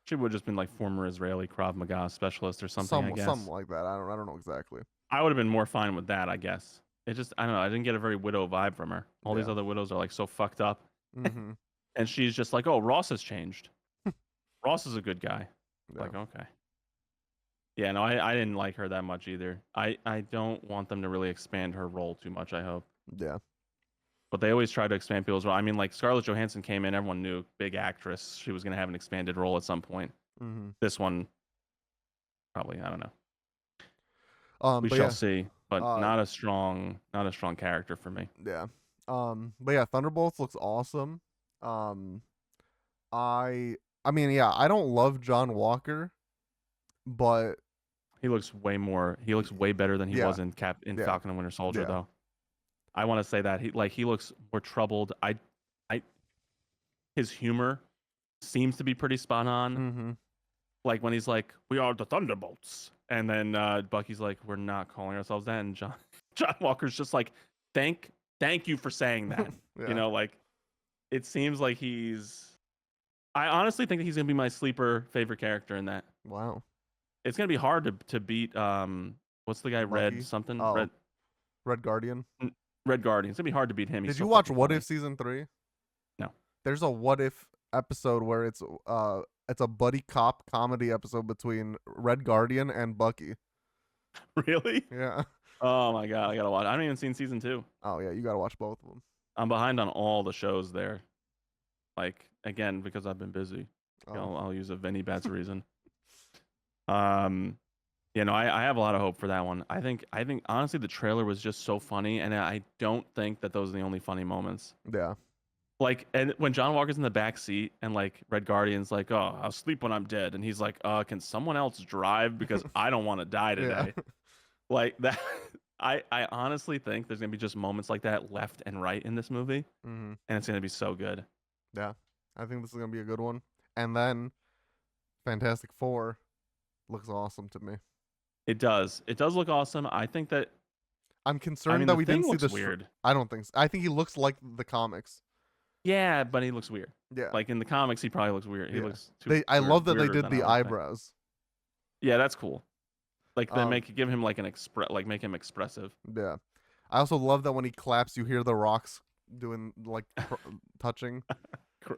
She would have just been like former Israeli Krav Maga specialist or something, I guess. Something like that. I don't know exactly. I would have been more fine with that, I guess. It just, I don't know. I didn't get a very widow vibe from her. All these other widows are like so fucked up. And she's just like, oh, Ross has changed. Ross is a good guy. Like, okay. Yeah, no, I didn't like her that much either. I don't want them to really expand her role too much, I hope. Yeah. But they always try to expand people's role. I mean, like Scarlett Johansson came in, everyone knew, big actress. She was going to have an expanded role at some point. This one, probably, I don't know. We shall see, but not a strong character for me. Yeah. But yeah, Thunderbolts looks awesome. I mean, yeah, I don't love John Walker, but he looks way better than he was in Falcon and Winter Soldier though. I want to say that he looks more troubled. His humor seems to be pretty spot on. Like when he's like, "We are the Thunderbolts," and then Bucky's like, "We're not calling ourselves that," and John Walker's just like, "Thank you for saying that." You know, like it seems like I honestly think that he's gonna be my sleeper favorite character in that. Wow. It's gonna be hard to beat. What's the guy? Bucky? Red something. Red Guardian. Red Guardian. It's gonna be hard to beat him. Did you watch What If season 3? No. There's a What If episode where it's a buddy cop comedy episode between Red Guardian and Bucky. Really? Yeah. Oh my god, I gotta watch. I haven't even seen season 2. Oh yeah, you gotta watch both of them. I'm behind on all the shows there. Like again, because I've been busy. I'll use a Vinny Bats reason. You know, I have a lot of hope for that one. I think honestly the trailer was just so funny, and I don't think that those are the only funny moments. Yeah. Like, and when John Walker's in the back seat and like Red Guardian's like, "Oh, I'll sleep when I'm dead," and he's like, can someone else drive because I don't want to die today." Like that. I honestly think there's gonna be just moments like that left and right in this movie, and it's gonna be so good. Yeah, I think this is gonna be a good one. And then Fantastic Four looks awesome to me. It does. It does look awesome. I think that I'm concerned that we didn't see the weird. I don't think so. I think he looks like the comics. Yeah, but he looks weird. Yeah. Like in the comics, he probably looks weird. He looks I love that they did the eyebrows. Yeah, that's cool. Like they give him like make him expressive. Yeah. I also love that when he claps, you hear the rocks doing like touching.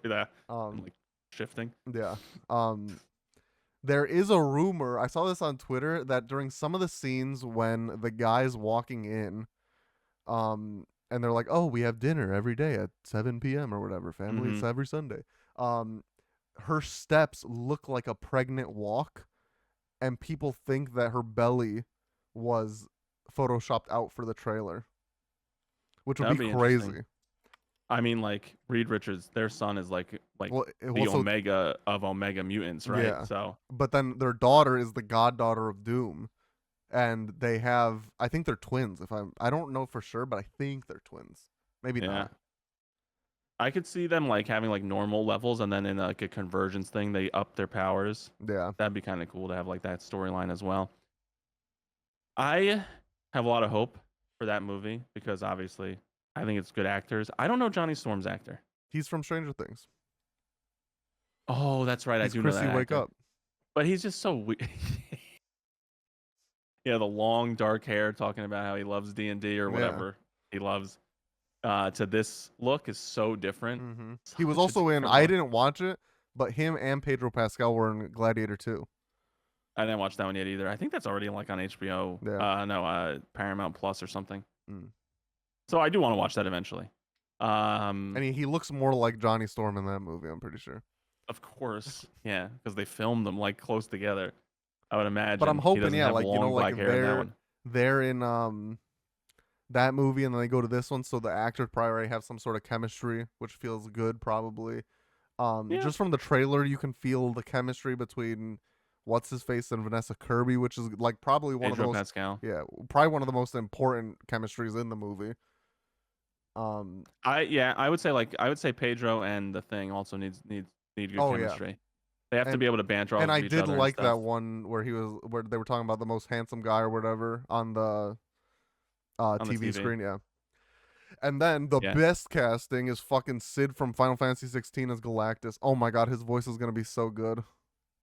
Yeah. Like shifting. Yeah. There is a rumor, I saw this on Twitter, that during some of the scenes when the guy's walking in, and they're like, "Oh, we have dinner every day at 7 p.m. or whatever. Family, it's every Sunday." Her steps look like a pregnant walk, and people think that her belly was photoshopped out for the trailer, which would be crazy. I mean, like Reed Richards, their son is like the Omega of Omega mutants, right? Yeah. So, but then their daughter is the goddaughter of Doom, and they have, I think they're twins. I don't know for sure, but I think they're twins. Maybe not. I could see them like having like normal levels, and then in like a convergence thing, they up their powers. Yeah, that'd be kind of cool to have like that storyline as well. I have a lot of hope for that movie because obviously I think it's good actors. I don't know Johnny Storm's actor. He's from Stranger Things. Oh, that's right. I do know that. Wake Up. But he's just so weird. Yeah, the long dark hair, talking about how he loves D&D or whatever he loves. To this look is so different. Mm-hmm. He was also in. I didn't watch it, but him and Pedro Pascal were in Gladiator 2. I didn't watch that one yet either. I think that's already like on HBO. No, Paramount Plus or something. So I do want to watch that eventually. And he looks more like Johnny Storm in that movie, I'm pretty sure. Of course, yeah, because they filmed them like close together. I would imagine. But I'm hoping, like they're in that movie, and then they go to this one, so the actors probably already have some sort of chemistry, which feels good, probably. Just from the trailer, you can feel the chemistry between what's his face and Vanessa Kirby, which is like probably one of the most probably one of the most important chemistries in the movie. I would say Pedro and the Thing also need good chemistry. Yeah. They have to be able to banter off each other. And I did like that one where where they were talking about the most handsome guy or whatever on the TV screen, yeah. And then the best casting is fucking Sid from Final Fantasy 16 as Galactus. Oh my god, his voice is gonna be so good.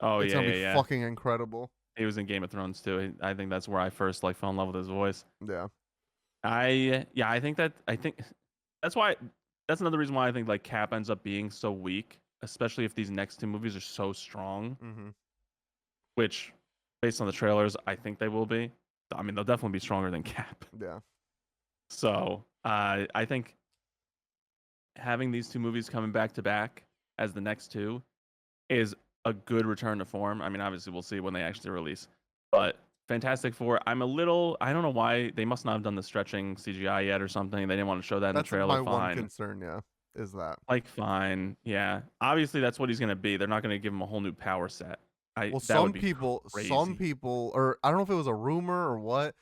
Oh, it's gonna be fucking incredible. He was in Game of Thrones too. I think that's where I first like fell in love with his voice. Yeah. I think that's another reason why I think like Cap ends up being so weak, especially if these next two movies are so strong. Which, based on the trailers, I think they will be. I mean, they'll definitely be stronger than Cap. Yeah. So I think having these two movies coming back to back as the next two is a good return to form. I mean, obviously we'll see when they actually release. But Fantastic Four, I don't know why they must not have done the stretching CGI yet or something. They didn't want to show that in the trailer. That's my one concern, is that. Like, fine, yeah. Obviously, that's what he's going to be. They're not going to give him a whole new power set. Some people, or I don't know if it was a rumor or what,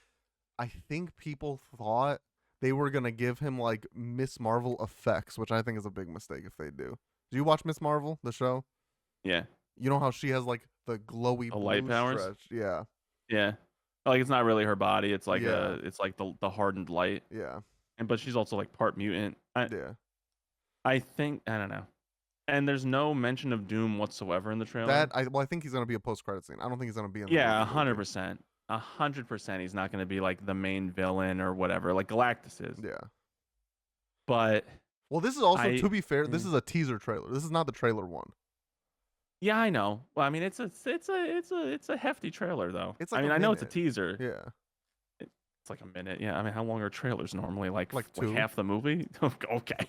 I think people thought they were going to give him, like, Miss Marvel effects, which I think is a big mistake if they do. Do you watch Miss Marvel, the show? Yeah. You know how she has, like, the glowy blue light powers? stretch? Yeah. Yeah. Like, it's not really her body. It's like it's like the hardened light. Yeah. But she's also, like, part mutant. I think, I don't know. And there's no mention of Doom whatsoever in the trailer. I think he's gonna be a post-credit scene. I don't think he's gonna be in. 100%. 100%. He's not gonna be like the main villain or whatever, like Galactus is. Yeah. But this is also, to be fair, this is a teaser trailer. This is not the trailer one. Yeah, I know. Well, I mean, it's a hefty trailer though. It's like I know it's a teaser. Yeah. It's like a minute. Yeah. I mean, how long are trailers normally? Like two. Half the movie? Okay.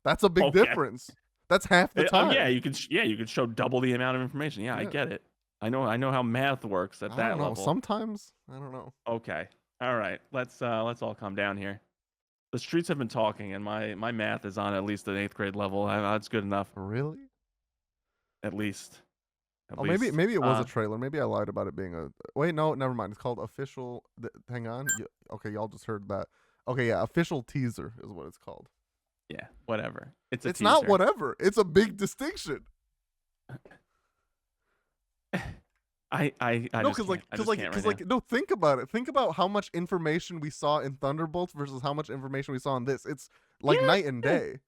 That's a big difference. That's half the time. You could show double the amount of information. Yeah, I get it. I know how math works at that level. Sometimes I don't know. Okay. All right. Let's all calm down here. The streets have been talking, and my math is on at least an 8th grade level. That's good enough. Really? At least. Maybe it was a trailer. Maybe I lied about it being a. Wait, no, never mind. It's called official. Hang on. Okay, y'all just heard that. Okay, yeah, official teaser is what it's called. Yeah, whatever. It's not whatever. It's a big distinction. I No, just can't. I just can't right now. no, think about it. Think about how much information we saw in Thunderbolts versus how much information we saw in this. It's like night and day.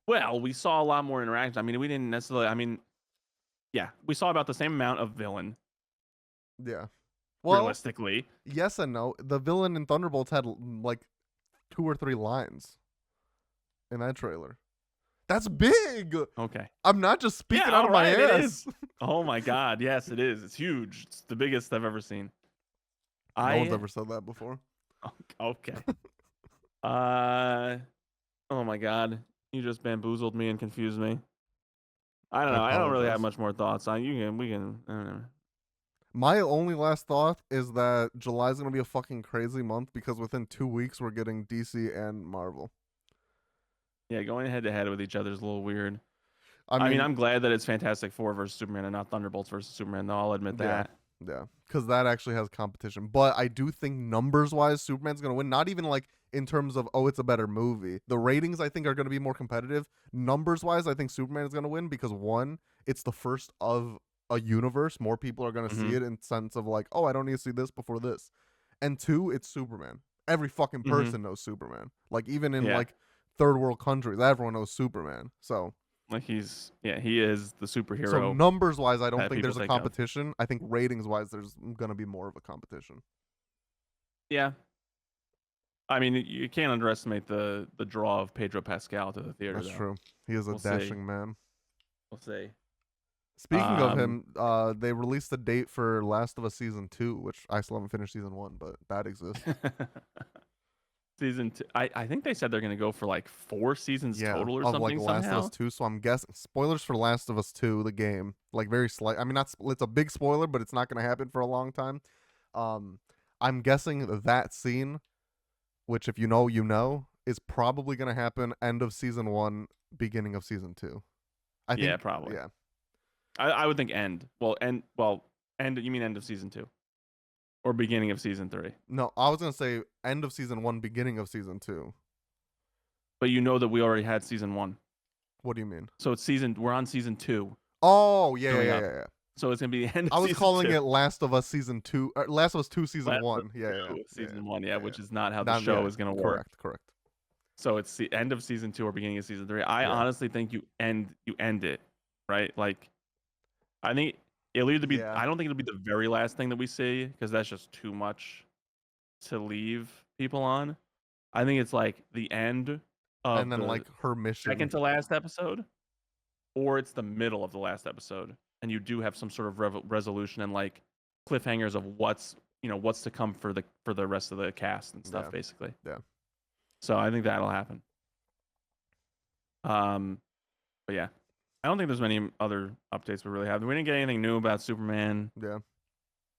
Well, we saw a lot more interaction. I mean, we didn't necessarily. I mean, yeah, we saw about the same amount of villain. Yeah. Well, realistically, yes and no. The villain in Thunderbolts had like 2 or 3 lines in that trailer. That's big. Okay. I'm not just speaking out of my ass. It is. Oh my god, yes, it is. It's huge. It's the biggest I've ever seen. No one's ever said that before. Okay. Oh my god, you just bamboozled me and confused me. I don't know. I don't really have much more thoughts on you. We can. I don't know. My only last thought is that July's gonna be a fucking crazy month because within 2 weeks we're getting DC and Marvel. Yeah, going head to head with each other is a little weird. I mean, I'm glad that it's Fantastic Four versus Superman and not Thunderbolts versus Superman, though. I'll admit that. Yeah, because that actually has competition. But I do think numbers-wise, Superman's going to win. Not even like in terms of, oh, it's a better movie. The ratings, I think, are going to be more competitive. Numbers-wise, I think Superman is going to win because, one, it's the first of a universe. More people are going to see it in sense of like, oh, I don't need to see this before this. And 2, it's Superman. Every fucking person knows Superman. Like, even in like third world countries, everyone knows Superman. So like he is the superhero. So numbers wise, I don't think there's a competition. I think ratings wise, there's gonna be more of a competition. Yeah. I mean, you can't underestimate the draw of Pedro Pascal to the theater. That's true. He is a dashing man. We'll see. Speaking of him, they released a date for Last of Us Season 2, which I still haven't finished Season 1, but that exists. Season 2. I think they said they're gonna go for like 4 seasons total or of something. Like Last of Us 2. So I'm guessing spoilers for Last of Us 2, the game. Like very slight. I mean, it's a big spoiler, but it's not gonna happen for a long time. I'm guessing that scene, which if you know, you know, is probably gonna happen end of Season 1, beginning of Season 2. I think. Yeah, probably. Yeah. I would think end. Well, end. You mean end of Season 2? Or beginning of Season 3? No, I was going to say end of Season 1, beginning of Season 2. But you know that we already had Season 1. What do you mean? So we're on Season 2. Oh, yeah. So it's going to be the end of Season 2. I was calling it Last of Us Season 2. Last of Us 2 Season 1. Season 1, which is not how the show is going to work. Correct. So it's the end of Season 2 or beginning of Season 3. I honestly think you end it, right? Like, I think it'll either be. I don't think it'll be the very last thing that we see because that's just too much to leave people on. I think it's like the end of and then like her mission, second to last episode, or it's the middle of the last episode, and you do have some sort of resolution and like cliffhangers of what's to come for the rest of the cast and stuff, basically. Yeah. So I think that'll happen. But yeah. I don't think there's many other updates we really have. We didn't get anything new about Superman. Yeah.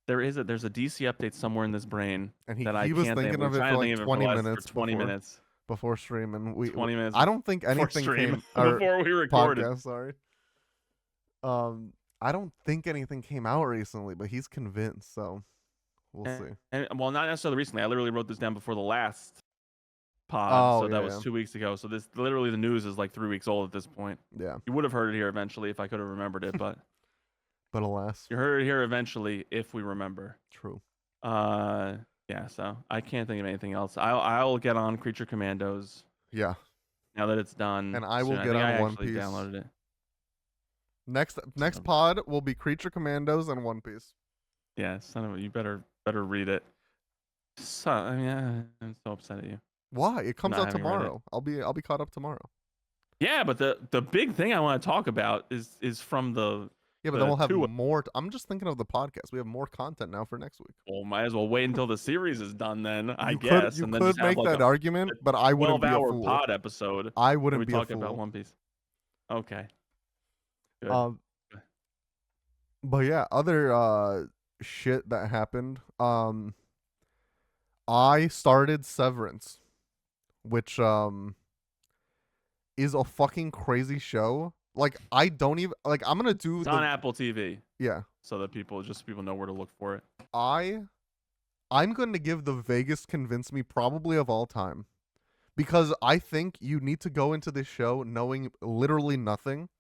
There's a DC update somewhere in this brain and he was thinking of it for like 20 minutes. 20 minutes before streaming. 20 minutes. I don't think anything came before we recorded. Podcast, sorry. I don't think anything came out recently, but he's convinced, so we'll see. And well, not necessarily recently. I literally wrote this down before the last pod, so that was 2 weeks ago. So this literally the news is like 3 weeks old at this point. Yeah, you would have heard it here eventually if I could have remembered it, but but alas, you heard it here eventually if we remember. True. Yeah. So I can't think of anything else. I'll get on Creature Commandos. Yeah. Now that it's done, and I will get on One Piece. Downloaded it. Next pod will be Creature Commandos and One Piece. Yeah, you better read it. So I mean, I'm so upset at you. Why? It comes out tomorrow. I'll be caught up tomorrow. Yeah, but the big thing I want to talk about is from the but then we'll have more. I'm just thinking of the podcast. We have more content now for next week. Well, might as well wait until the series is done then. I guess. You could make that argument, but I wouldn't be a fool. 12-hour pod episode. I wouldn't be a fool. Talking about One Piece. Okay. Good. But yeah, other shit that happened. I started Severance, which is a fucking crazy show. Like I don't even like. I'm gonna do. It's on Apple TV. Yeah. So that people know where to look for it. I'm going to give the vaguest convince me probably of all time, because I think you need to go into this show knowing literally nothing.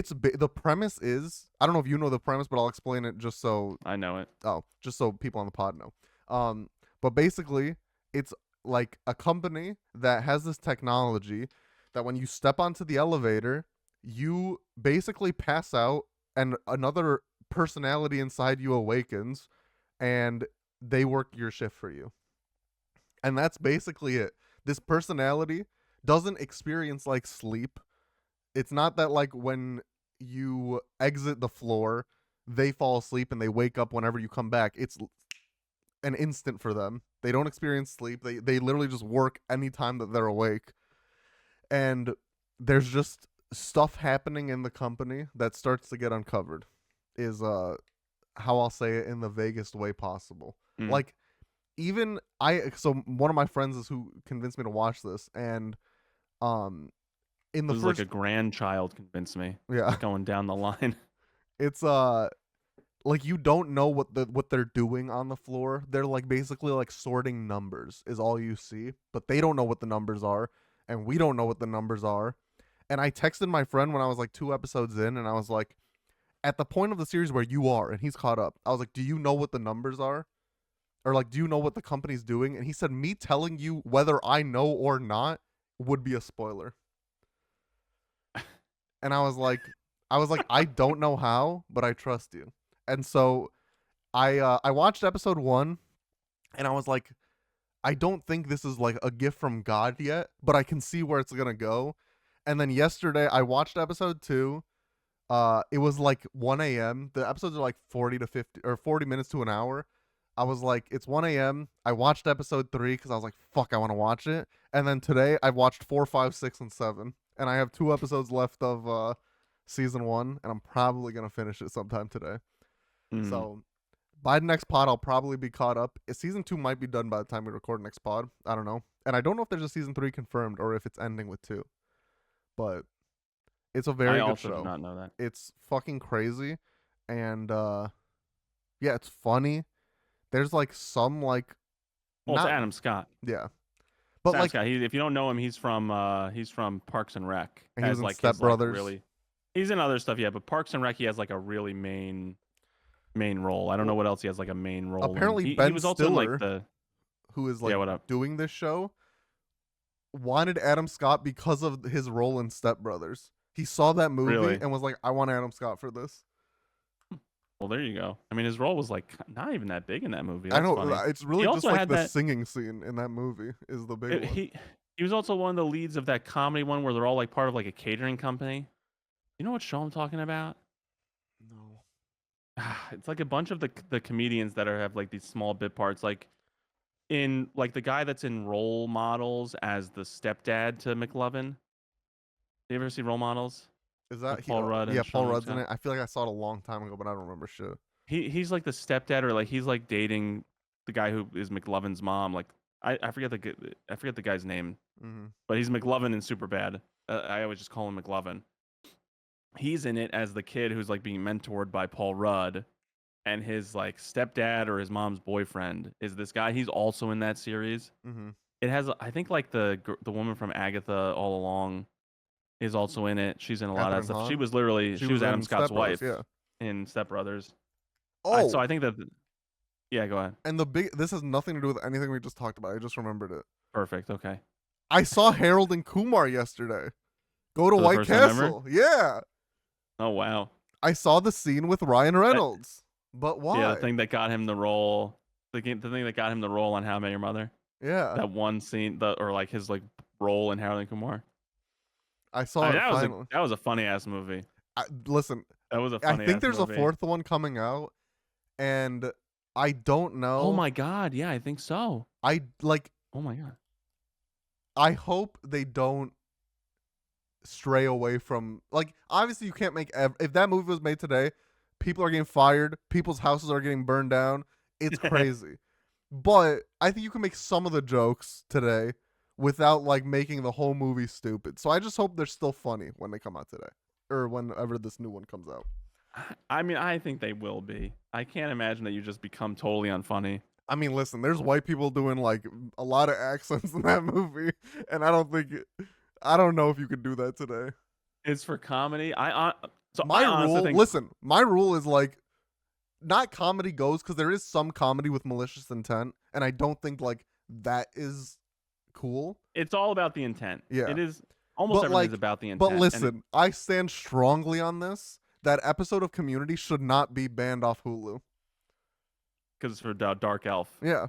the premise is, I don't know if you know the premise, but I'll explain it just so I know it. just so people on the pod know. But basically, it's like a company that has this technology that when you step onto the elevator, you basically pass out and another personality inside you awakens and they work your shift for you. And that's basically it. This personality doesn't experience like sleep. It's not that like when you exit the floor, they fall asleep and they wake up whenever you come back. It's an instant for them. They don't experience sleep. They literally just work anytime that they're awake. And there's just stuff happening in the company that starts to get uncovered. Is how I'll say it in the vaguest way possible. Like even so one of my friends is who convinced me to watch this, and in the it was first like a grandchild convinced me. Yeah. Going down the line. It's like you don't know what they're doing on the floor. They're like basically like sorting numbers is all you see, but they don't know what the numbers are, and we don't know what the numbers are. And I texted my friend when I was like 2 episodes in, and I was like, at the point of the series where you are, and he's caught up, I was like, do you know what the numbers are? Or like, do you know what the company's doing? And he said, me telling you whether I know or not would be a spoiler. And I was like, I don't know how, but I trust you. And so I watched episode 1, and I was like, I don't think this is like a gift from God yet, but I can see where it's gonna go. And then yesterday I watched episode 2. It was like 1 a.m. The episodes are like 40 to 50 or 40 minutes to an hour. I was like, it's 1 a.m. I watched episode 3 because I was like, fuck, I want to watch it. And then today I've watched 4, 5, 6, and 7. And I have 2 episodes left of season 1, and I'm probably gonna finish it sometime today. So by the next pod, I'll probably be caught up. Season 2 might be done by the time we record next pod. I don't know. And I don't know if there's a season 3 confirmed or if it's ending with 2. But it's a very good show. I also do not know that. It's fucking crazy. And yeah, it's funny. There's like some like it's Adam Scott. Yeah. But Adam like Scott. If you don't know him, he's from Parks and Rec. And he was in like Step Brothers. Really, he's in other stuff, yeah, but Parks and Rec he has like a really main role. I don't know what else he has like a main role. Apparently Ben was also Stiller, in, like who is like doing this show, wanted Adam Scott because of his role in Step Brothers. He saw that movie and was like, I want Adam Scott for this. Well, there you go. I mean, his role was like not even that big in that movie. That's I know. Funny. It's really just like the singing scene in that movie is the big one. He was also one of the leads of that comedy one where they're all like part of like a catering company. You know what show I'm talking about? No. It's like a bunch of the comedians that have like these small bit parts, like in like the guy that's in Role Models as the stepdad to McLovin. You ever see Role Models? Is that Paul Rudd? Yeah, Paul Rudd's in it. I feel like I saw it a long time ago, but I don't remember shit. He's like the stepdad, or like he's like dating the guy who is McLovin's mom. Like I forget the guy's name, but he's McLovin in Superbad. I always just call him McLovin. He's in it as the kid who's like being mentored by Paul Rudd, and his like stepdad or his mom's boyfriend is this guy. He's also in that series. It has, I think, like the woman from Agatha All Along is also in it. She's in a lot of stuff. She was Adam Scott's wife in Step Brothers. Oh, so I think that. Yeah, go ahead. And this has nothing to do with anything we just talked about. I just remembered it. Perfect. Okay. I saw Harold and Kumar yesterday. Go to White Castle. Yeah. Oh wow. I saw the scene with Ryan Reynolds. But why? Yeah, the thing that got him the role. The thing that got him the role on How I Met Your Mother. Yeah. That one scene, or like his like role in Harold and Kumar. I saw it finally. That was a funny ass movie. Listen, that was a funny. I think there's a 4th one coming out, and I don't know. Oh my god! Yeah, I think so. I like. Oh my god. I hope they don't stray away from, like, obviously you can't make if that movie was made today, people are getting fired, people's houses are getting burned down. It's crazy. But I think you can make some of the jokes today without like making the whole movie stupid. So I just hope they're still funny when they come out today, or whenever this new one comes out. I mean, I think they will be. I can't imagine that you just become totally unfunny. I mean, listen, there's white people doing like a lot of accents in that movie, and I don't know if you could do that today. It's for comedy. So my I honestly rule, think, listen, my rule is like, not comedy goes, because there is some comedy with malicious intent, and I don't think like that is cool. it's all about the intent. Yeah. It is almost But everything is like, about the but intent. listen, I stand strongly on this. That episode of Community should not be banned off Hulu. Because it's for Dark Elf. Yeah.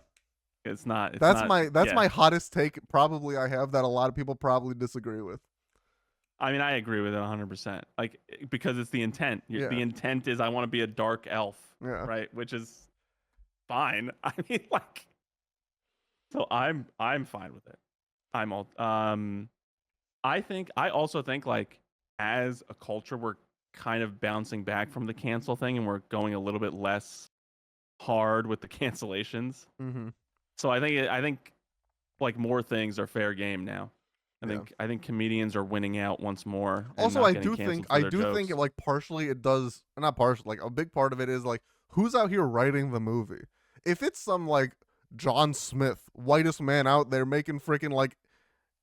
It's not. It's That's not, my hottest take probably I have, that a lot of people probably disagree with. I mean, I agree with it 100%. Like, because it's the intent. Yeah. The intent is I want to be a dark elf. Yeah. Right? Which is fine. I mean, like, so I'm fine with it. I'm all I also think like, as a culture, we're kind of bouncing back from the cancel thing, and we're going a little bit less hard with the cancellations. Mm-hmm. So I think like, more things are fair game now. I think comedians are winning out once more. Also, I do think like partially it does, not partially, like a big part of it is like, who's out here writing the movie? If it's some like John Smith, whitest man out there making freaking like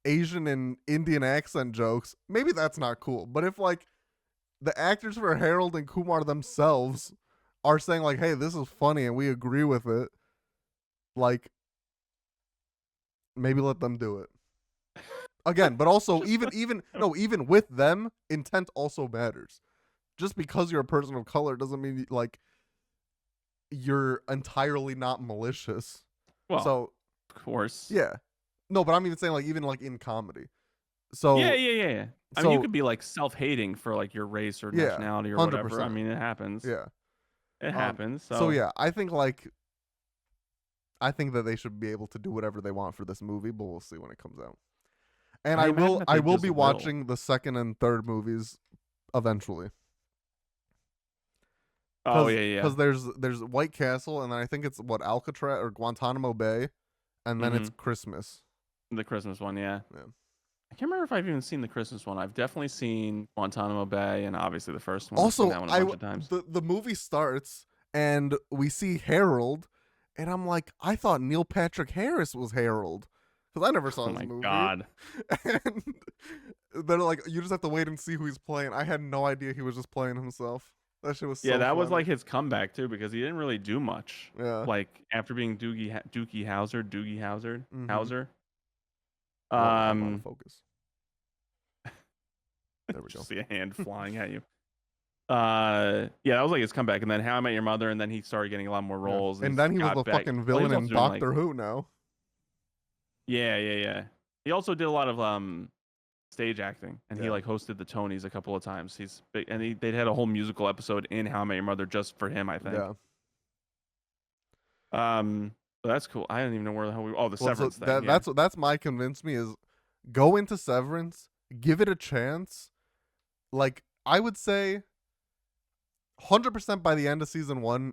Asian and Indian accent jokes, maybe that's not cool. But if like the actors for Harold and Kumar themselves are saying like, hey, this is funny and we agree with it, like, maybe let them do it. Again, but also even with them, intent also matters. Just because you're a person of color doesn't mean like you're entirely not malicious. Well, so of course. Yeah. No, but I'm even saying like, even like in comedy. So yeah. I mean, you could be like self-hating for like your race or nationality or 100%. Whatever. I mean, it happens. Yeah. It happens. So yeah, I think that they should be able to do whatever they want for this movie, but we'll see when it comes out. And I will be watching the second and third movies eventually. Oh yeah. Because there's White Castle, and then I think it's Alcatraz or Guantanamo Bay, and then it's Christmas. The Christmas one, yeah. I can't remember if I've even seen the Christmas one. I've definitely seen Guantanamo Bay, and obviously the first one. Also, that one a bunch of times. The movie starts and we see Harold, and I'm like, I thought Neil Patrick Harris was Harold, because I never saw his movie. Oh my god! And they're like, you just have to wait and see who he's playing. I had no idea he was just playing himself. That shit was so that funny. was like his comeback too, because he didn't really do much. Yeah. Like, after being Doogie Howser. Howser. Focus. There we go. See a hand flying at you. That was like his comeback, and then How I Met Your Mother, and then he started getting a lot more roles. And then he was the fucking villain in Doctor Who now. Yeah. He also did a lot of stage acting, and he like hosted the Tonys a couple of times. He's big, and they had a whole musical episode in How I Met Your Mother just for him, I think. Yeah. But that's cool. I didn't even know where the hell we. Oh, the Severance thing. That's my Convince Me, is go into Severance, give it a chance. Like, I would say 100% by the end of season 1,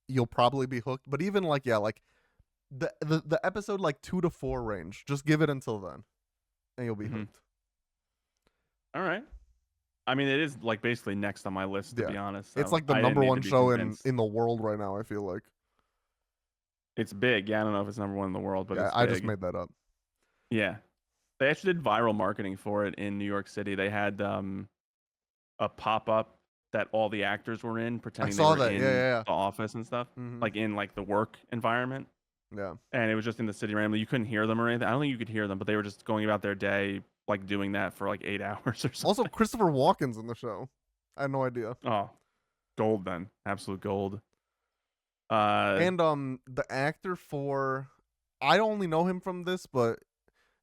you'll probably be hooked. But even like, the episode like 2 to 4 range, just give it until then, and you'll be hooked. All right. I mean, it is like basically next on my list, to be honest. So it's like the number 1 show in the world right now, I feel like. It's big. Yeah, I don't know if it's number 1 in the world, but it's I big. just made that up. Yeah. They actually did viral marketing for it in New York City. They had a pop-up that all the actors were in, pretending they were in the office and stuff, like in like the work environment. Yeah. And it was just in the city randomly. You couldn't hear them or anything. I don't think you could hear them, but they were just going about their day, like doing that for like 8 hours or something. Also, Christopher Walken's in the show. I had no idea. Oh, gold then. Absolute gold. And the actor for, I only know him from this, but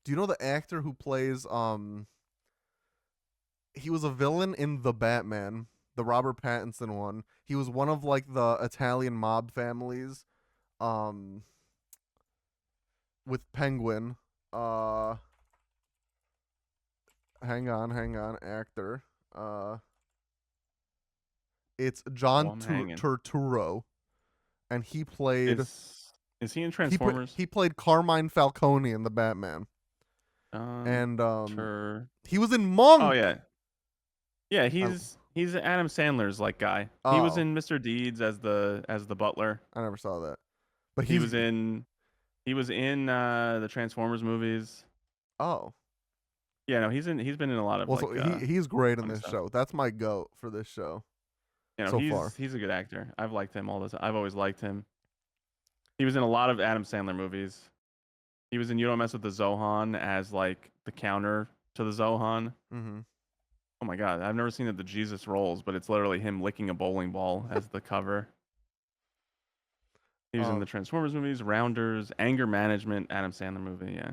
do you know the actor who plays he was a villain in The Batman, the Robert Pattinson one. He was one of like the Italian mob families with Penguin. Hang on, actor. It's John Turturro, and he played. Is he in Transformers? He played Carmine Falcone in The Batman. And he was in Monk. Oh yeah, yeah. He's Adam Sandler's like guy. He was in Mr. Deeds as the butler. I never saw that, but he was in the Transformers movies. Oh, Yeah, no, he's been in a lot of Well, so he's great in this stuff. show. That's my goat for this show. You know, so far. he's a good actor. I've liked him all this. I've always liked him. He was in a lot of Adam Sandler movies. He was in You Don't Mess with the Zohan as like the counter to the Zohan. Mm-hmm. Oh my god, I've never seen it. The Jesus Rolls, but it's literally him licking a bowling ball as the cover. He was in the Transformers movies, Rounders, Anger Management, Adam Sandler movie. Yeah.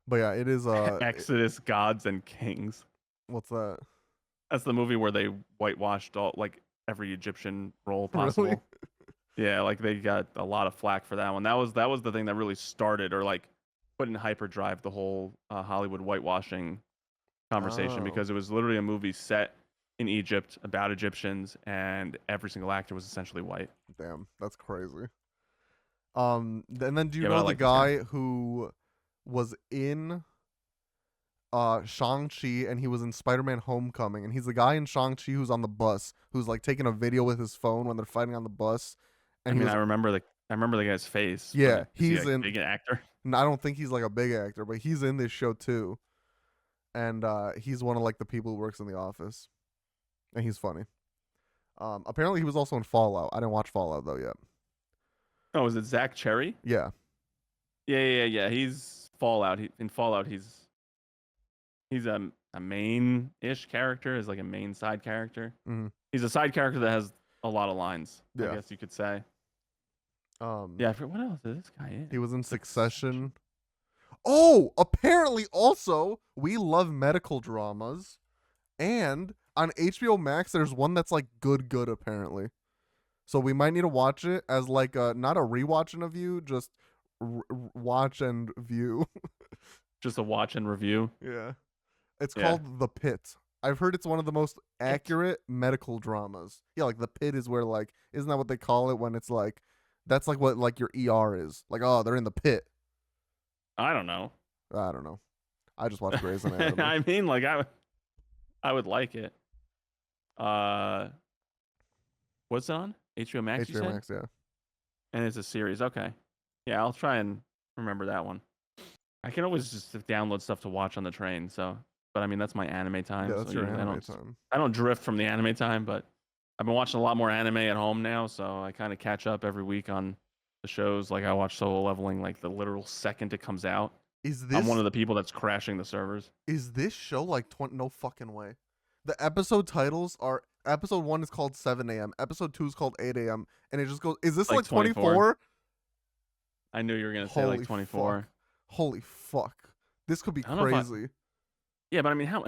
But yeah, it is Exodus, Gods and Kings. What's that? That's the movie where they whitewashed all like every Egyptian role possible. Really? Yeah, like they got a lot of flack for that one. That was the thing that really started or like put in hyperdrive the whole Hollywood whitewashing conversation because it was literally a movie set in Egypt about Egyptians and every single actor was essentially white. Damn, that's crazy. And then do you know the like guy who was in Shang-Chi and he was in Spider-Man Homecoming, and he's the guy in Shang-Chi who's on the bus, who's like taking a video with his phone when they're fighting on the bus. And I remember the guy's face. Yeah, he's a big actor. I don't think he's like a big actor, but he's in this show too. And he's one of like the people who works in the office. And he's funny. Apparently he was also in Fallout. I didn't watch Fallout though yet. Oh, is it Zach Cherry? Yeah. Yeah. He's Fallout. In Fallout, he's a main-ish character. Is like a main side character. Mm-hmm. He's a side character that has a lot of lines. Yeah. I guess you could say. Yeah. I forget, what else is this guy in? He was in Succession. Oh, apparently also we love medical dramas, and on HBO Max there's one that's like good apparently. So we might need to watch it as like not a rewatch and a view, just watch and view. Just a watch and review. Yeah. It's called The Pit. I've heard it's one of the most accurate medical dramas. Yeah, like The Pit is where like, isn't that what they call it when it's like, that's like what like your ER is. Like, oh, they're in the pit. I don't know. I just watched Grey's Anatomy. I mean, like I would like it. What's it on? HBO Max. HBO Max, yeah. And it's a series. Okay. Yeah, I'll try and remember that one. I can always just download stuff to watch on the train. So, but I mean, that's my anime time. Yeah, that's your anime time. I don't drift from the anime time, but I've been watching a lot more anime at home now, so I kind of catch up every week on the shows. Like I watch Solo Leveling like the literal second it comes out. I'm one of the people that's crashing the servers. Is this show like no fucking way? The episode titles are episode 1 is called 7 a.m. Episode 2 is called 8 a.m. And it just goes. Is this like 24? I knew you were gonna say like 24. Fuck. Holy fuck! This could be crazy. Yeah, but I mean, how?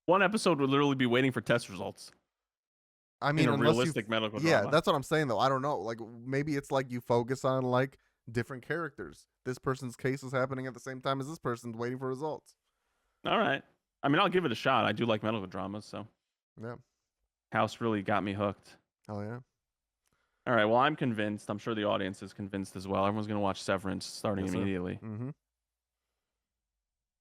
One episode would literally be waiting for test results. I mean, in a realistic medical drama. Yeah, that's what I'm saying though. I don't know. Like maybe it's like you focus on like different characters. This person's case is happening at the same time as this person's waiting for results. All right. I mean, I'll give it a shot. I do like medical dramas, so. Yeah. House really got me hooked. Oh yeah. All right. Well, I'm convinced. I'm sure the audience is convinced as well. Everyone's gonna watch Severance starting immediately. Mm-hmm.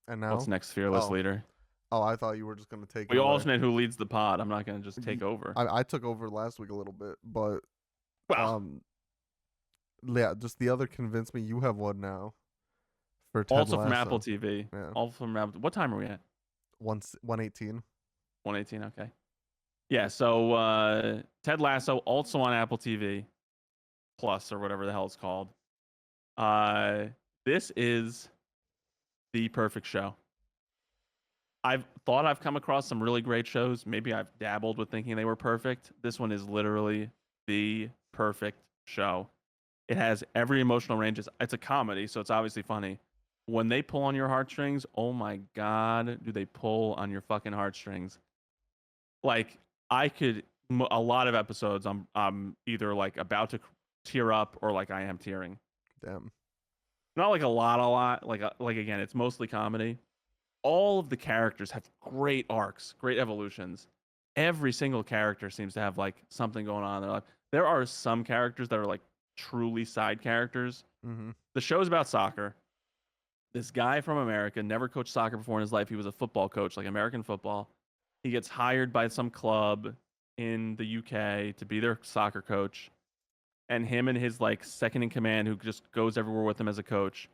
And now, what's next, Fearless Leader? Oh, I thought you were just gonna take. We alternate who leads the pod. I'm not gonna just take over. I took over last week a little bit, but wow. Yeah, just the other convinced me. You have one now. For Ted also Lasso. From Apple TV. Yeah. Also from Apple. What time are we at? 1:18. 1:18. Okay. Yeah. So Ted Lasso also on Apple TV Plus or whatever the hell it's called. This is the perfect show. I've thought I've come across some really great shows. Maybe I've dabbled with thinking they were perfect. This one is literally the perfect show. It has every emotional range. It's a comedy, so it's obviously funny. When they pull on your heartstrings, oh my God, do they pull on your fucking heartstrings? Like, a lot of episodes, I'm either like about to tear up or like I am tearing. Damn. Not like a lot. Like again, it's mostly comedy. All of the characters have great arcs, great evolutions. Every single character seems to have like something going on in their life. There are some characters that are like truly side characters. Mm-hmm. The show's about soccer. This guy from America never coached soccer before in his life. He was a football coach, like American football. He gets hired by some club in the UK to be their soccer coach. And him and his like second in command, who just goes everywhere with him as a coach,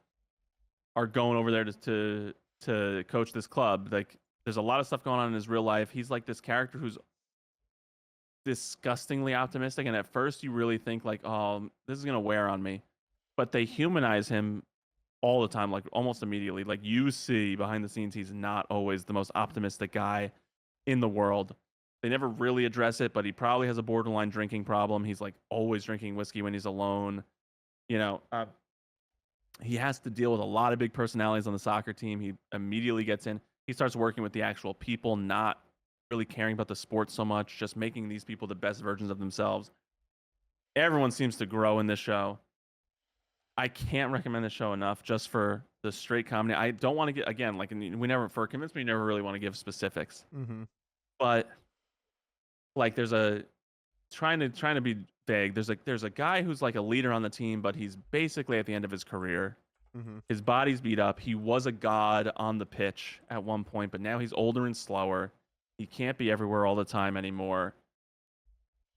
are going over there to to coach this club. Like, there's a lot of stuff going on in his real life. He's like this character who's disgustingly optimistic, and at first you really think like, oh, this is gonna wear on me, but they humanize him all the time, like almost immediately. Like, you see behind the scenes, he's not always the most optimistic guy in the world. They never really address it, but he probably has a borderline drinking problem. He's like always drinking whiskey when he's alone. You know, he has to deal with a lot of big personalities on the soccer team. He immediately gets in. He starts working with the actual people, not really caring about the sport so much, just making these people the best versions of themselves. Everyone seems to grow in this show. I can't recommend this show enough just for the straight comedy. I don't want to get, again, like, for Convince Me, you never really want to give specifics. Mm-hmm. But like, there's a trying to be vague. There's a guy who's like a leader on the team, but he's basically at the end of his career. Mm-hmm. His body's beat up. He was a god on the pitch at one point, but now he's older and slower. He can't be everywhere all the time anymore.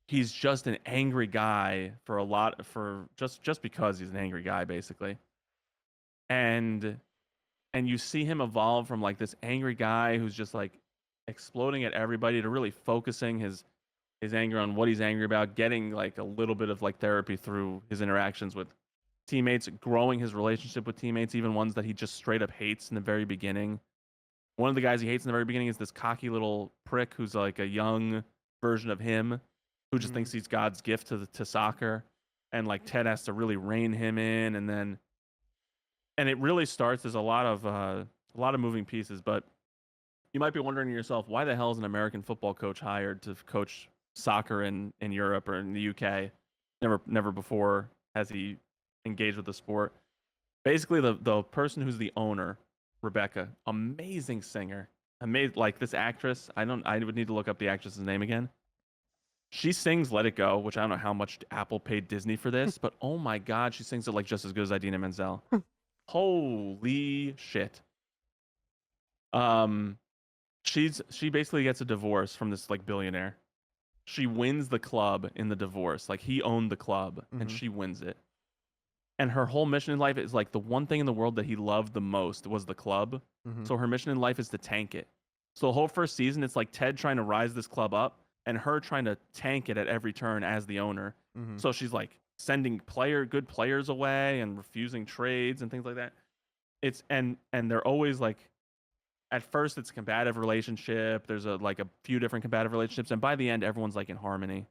He's just an angry guy just because he's an angry guy, basically. And you see him evolve from like this angry guy who's just like exploding at everybody to really focusing his anger on what he's angry about, getting like a little bit of like therapy through his interactions with teammates, growing his relationship with teammates, even ones that he just straight up hates in the very beginning. One of the guys he hates in the very beginning is this cocky little prick who's like a young version of him who just thinks he's God's gift to soccer. And like Ted has to really rein him in, and it really starts. There's a lot of moving pieces, but you might be wondering to yourself, why the hell is an American football coach hired to coach soccer in Europe or in the UK? Never before has he engaged with the sport. Basically, the person who's the owner, Rebecca, amazing singer, like this actress. I would need to look up the actress's name again. She sings "Let It Go," which I don't know how much Apple paid Disney for this, but oh my god, she sings it like just as good as Idina Menzel. Holy shit. She basically gets a divorce from this like billionaire. She wins the club in the divorce. Like, he owned the club and she wins it. And her whole mission in life is like, the one thing in the world that he loved the most was the club. So her mission in life is to tank it. So the whole first season, it's like Ted trying to rise this club up and her trying to tank it at every turn as the owner. So she's like sending good players away and refusing trades and things like that. It's and they're always like, at first it's a combative relationship. There's a few different combative relationships, and by the end everyone's like in harmony.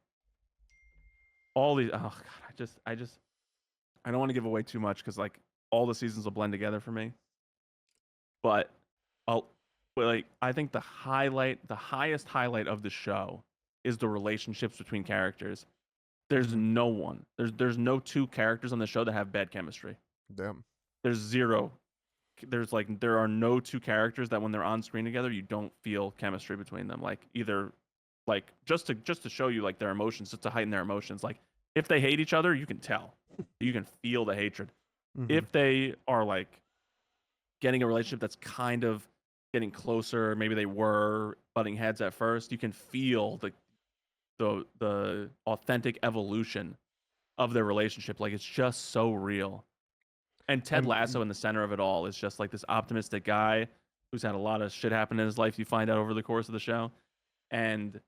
All these, oh god, I don't want to give away too much because like all the seasons will blend together for me. But I think the highest highlight of the show is the relationships between characters. There's no one. There's no two characters on the show that have bad chemistry. Damn. There's zero. There are no two characters that when they're on screen together you don't feel chemistry between them. Like, either like just to show you like their emotions, just to heighten their emotions. Like, if they hate each other, you can tell. You can feel the hatred. If they are like getting a relationship that's kind of getting closer, maybe they were butting heads at first, you can feel the authentic evolution of their relationship. Like, it's just so real. And Ted Lasso in the center of it all is just like this optimistic guy who's had a lot of shit happen in his life, you find out over the course of the show. And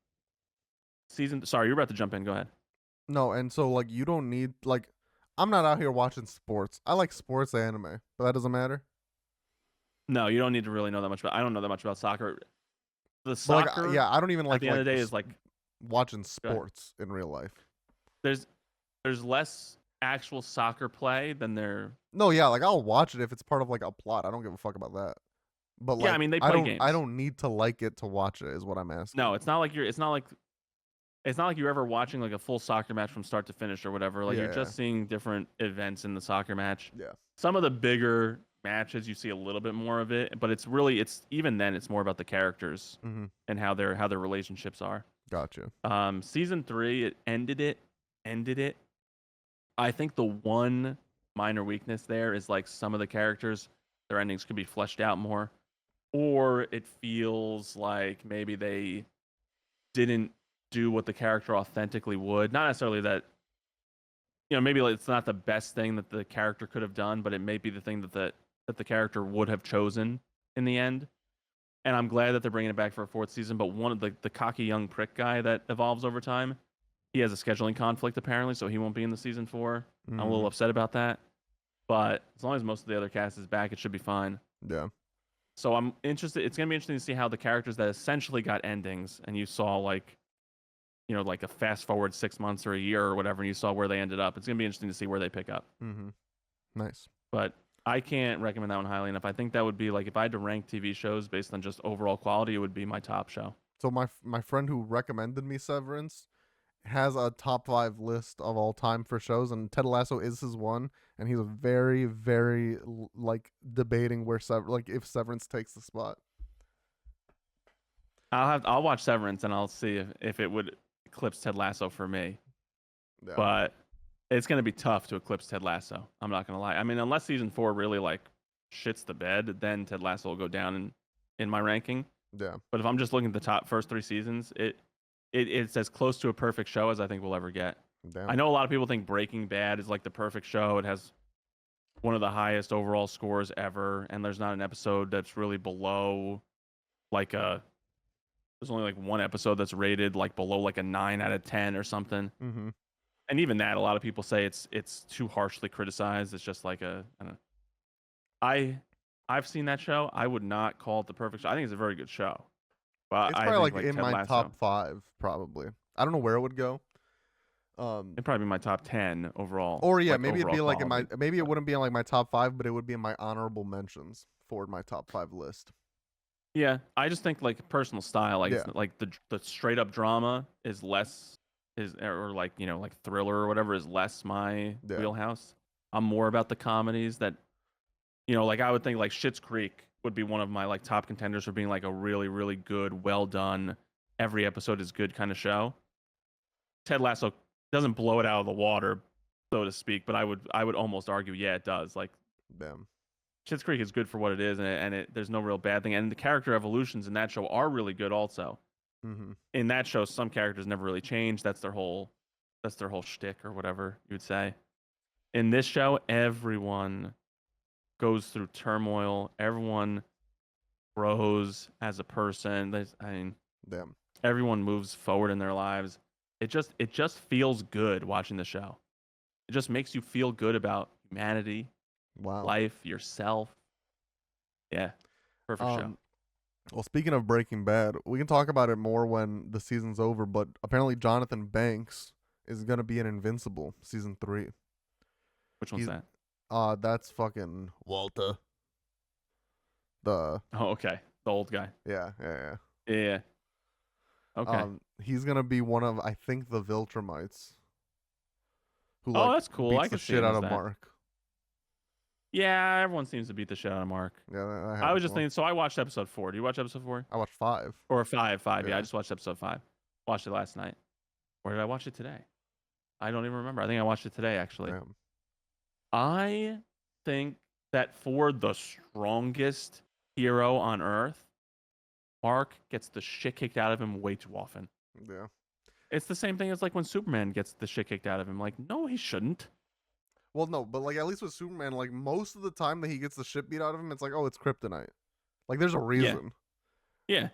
sorry, you're about to jump in. Go ahead. No, and so like, you don't need, like, I'm not out here watching sports. I like sports anime, but that doesn't matter. No, you don't need to really know that much about. I don't know that much about soccer. The soccer, like, yeah, I don't even like. At the end of the day, is like watching sports in real life. There's less actual soccer play than there. No, yeah, like, I'll watch it if it's part of like a plot. I don't give a fuck about that. But like, yeah, I mean, they play games. I don't need to like it to watch it, is what I'm asking. No, it's not like you're ever watching like a full soccer match from start to finish or whatever. Like, you're just seeing different events in the soccer match. Yeah. Some of the bigger matches you see a little bit more of it, but it's even then it's more about the characters and how their relationships are. Gotcha. Season 3, it ended it. I think the one minor weakness there is like some of the characters, their endings could be fleshed out more, or it feels like maybe they didn't do what the character authentically would. Not necessarily that, maybe like it's not the best thing that the character could have done, but it may be the thing that the character would have chosen in the end. And I'm glad that they're bringing it back for a 4th season. But one of the cocky young prick guy that evolves over time, he has a scheduling conflict apparently, so he won't be in the season 4. I'm a little upset about that. But as long as most of the other cast is back, it should be fine. Yeah. So I'm interested. It's gonna be interesting to see how the characters that essentially got endings, and you saw like a fast forward 6 months or a year or whatever, and you saw where they ended up. It's gonna be interesting to see where they pick up. Nice. But I can't recommend that one highly enough. I think that would be like if I had to rank TV shows based on just overall quality, it would be my top show. So my friend who recommended me Severance has a top 5 list of all time for shows, and Ted Lasso is his one, and he's very, very like debating where if Severance takes the spot. I'll watch Severance and I'll see if it would eclipse Ted Lasso for me. Yeah. But it's gonna be tough to eclipse Ted Lasso. I'm not gonna lie. I mean, unless season 4 really like shits the bed, then Ted Lasso will go down in my ranking. Yeah. But if I'm just looking at the first 3 seasons, it's as close to a perfect show as I think we'll ever get. Damn. I know a lot of people think Breaking Bad is like the perfect show. It has one of the highest overall scores ever, and there's not an episode that's really below like there's only like one episode that's rated like below like a 9 out of 10 or something. And even that, a lot of people say it's too harshly criticized. It's just like I don't know. I've seen that show. I would not call it the perfect show. I think it's a very good show. But it's probably like in Ted my Lasso, top 5, probably. I don't know where it would go. It'd probably be my top 10 overall. Or yeah, like maybe it'd be like maybe it wouldn't be in like my top 5, but it would be in my honorable mentions for my top 5 list. Yeah, I just think like personal style, like like the straight up drama is less or like like thriller or whatever is less my wheelhouse. I'm more about the comedies that like I would think like Schitt's Creek would be one of my like top contenders for being like a really, really good, well done, every episode is good kind of show. Ted Lasso doesn't blow it out of the water, so to speak, but I would almost argue, yeah, it does. Like, damn, Schitt's Creek is good for what it is, and there's no real bad thing. And the character evolutions in that show are really good, also. In that show, some characters never really change. That's their whole shtick or whatever you would say. In this show, everyone goes through turmoil. Everyone grows as a person. Damn. Everyone moves forward in their lives. It just feels good watching the show. It just makes you feel good about humanity, life, yourself. Yeah, perfect show. Well, speaking of Breaking Bad, we can talk about it more when the season's over, but apparently Jonathan Banks is going to be in Invincible season 3. Which one's that? That's fucking Walter. Okay. The old guy. Yeah. Okay. He's going to be one of, I think, the Viltrumites. Who, that's cool. beats I can the shit out of Mark. Yeah, everyone seems to beat the shit out of Mark. Yeah, I was just thinking. So I watched episode 4. Do you watch episode 4? I watched 5. Or 5. Yeah, I just watched episode 5. Watched it last night. Or did I watch it today? I don't even remember. I think I watched it today, actually. Damn. I think that for the strongest hero on Earth, Mark gets the shit kicked out of him way too often. Yeah. It's the same thing as like when Superman gets the shit kicked out of him. Like, no, he shouldn't. Well, no, but like at least with Superman, like most of the time that he gets the shit beat out of him, it's like, oh, it's kryptonite. Like there's a reason. Yeah.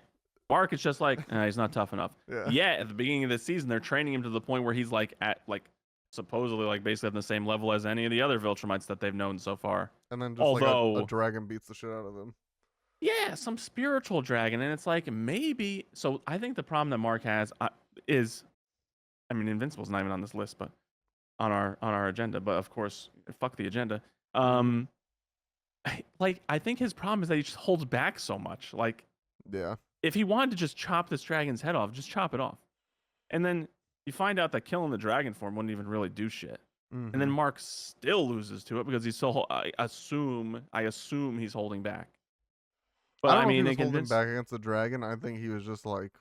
Mark is just like, he's not tough enough. Yeah. At the beginning of the season, they're training him to the point where he's like at like supposedly like basically on the same level as any of the other Viltrumites that they've known so far. And then just like a dragon beats the shit out of him. Yeah, some spiritual dragon, and it's like maybe. So I think the problem that Mark has is, I mean, Invincible's not even on this list, but on our agenda. But of course, fuck the agenda. I think his problem is that he just holds back so much. Like, yeah, if he wanted to just chop this dragon's head off, just chop it off, and then you find out that killing the dragon form wouldn't even really do shit. And then Mark still loses to it because he's so. I assume he's holding back. But I mean, he was holding back against the dragon. I think he was just like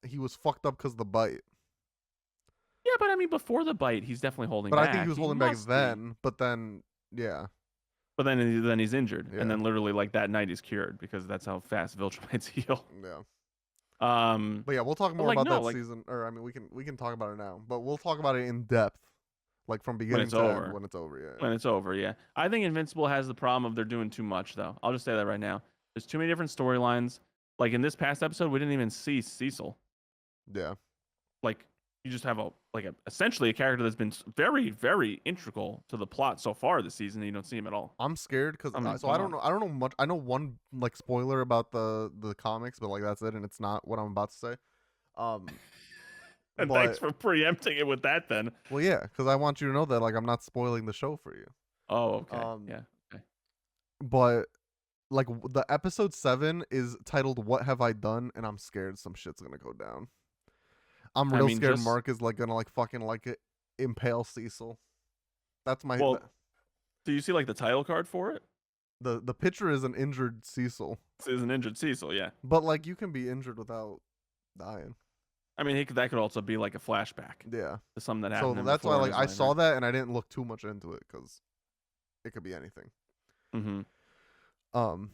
he was fucked up because of the bite. Yeah, but I mean, before the bite, he's definitely holding back. But I think he was holding back then. But then, yeah. But then he's injured, and then literally like that night he's cured because that's how fast Viltrumites heal. Yeah. But yeah, we'll talk more about that season. Or I mean, we can talk about it now, but we'll talk about it in depth like from beginning to end when it's over. Yeah. When it's over, yeah. I think Invincible has the problem of they're doing too much, though. I'll just say that right now. There's too many different storylines. Like in this past episode, we didn't even see Cecil. Yeah. Like you just have essentially a character that's been very, very integral to the plot so far this season, and you don't see him at all. I'm scared because I don't know much. I know one like spoiler about the comics, but like that's it, and it's not what I'm about to say. And thanks for preempting it with that then. Well, yeah, because I want you to know that like I'm not spoiling the show for you. Oh, okay. Yeah. Okay. But like the episode 7 is titled "What Have I Done?" and I'm scared some shit's gonna go down. I'm real scared Mark is like gonna like fucking like impale Cecil. That's my. Well, do you see like the title card for it? The picture is an injured Cecil. Is an injured Cecil, yeah. But like you can be injured without dying. I mean, that could also be like a flashback. Yeah. To something that happened. So that's why like I saw that and I didn't look too much into it because it could be anything. Mm-hmm.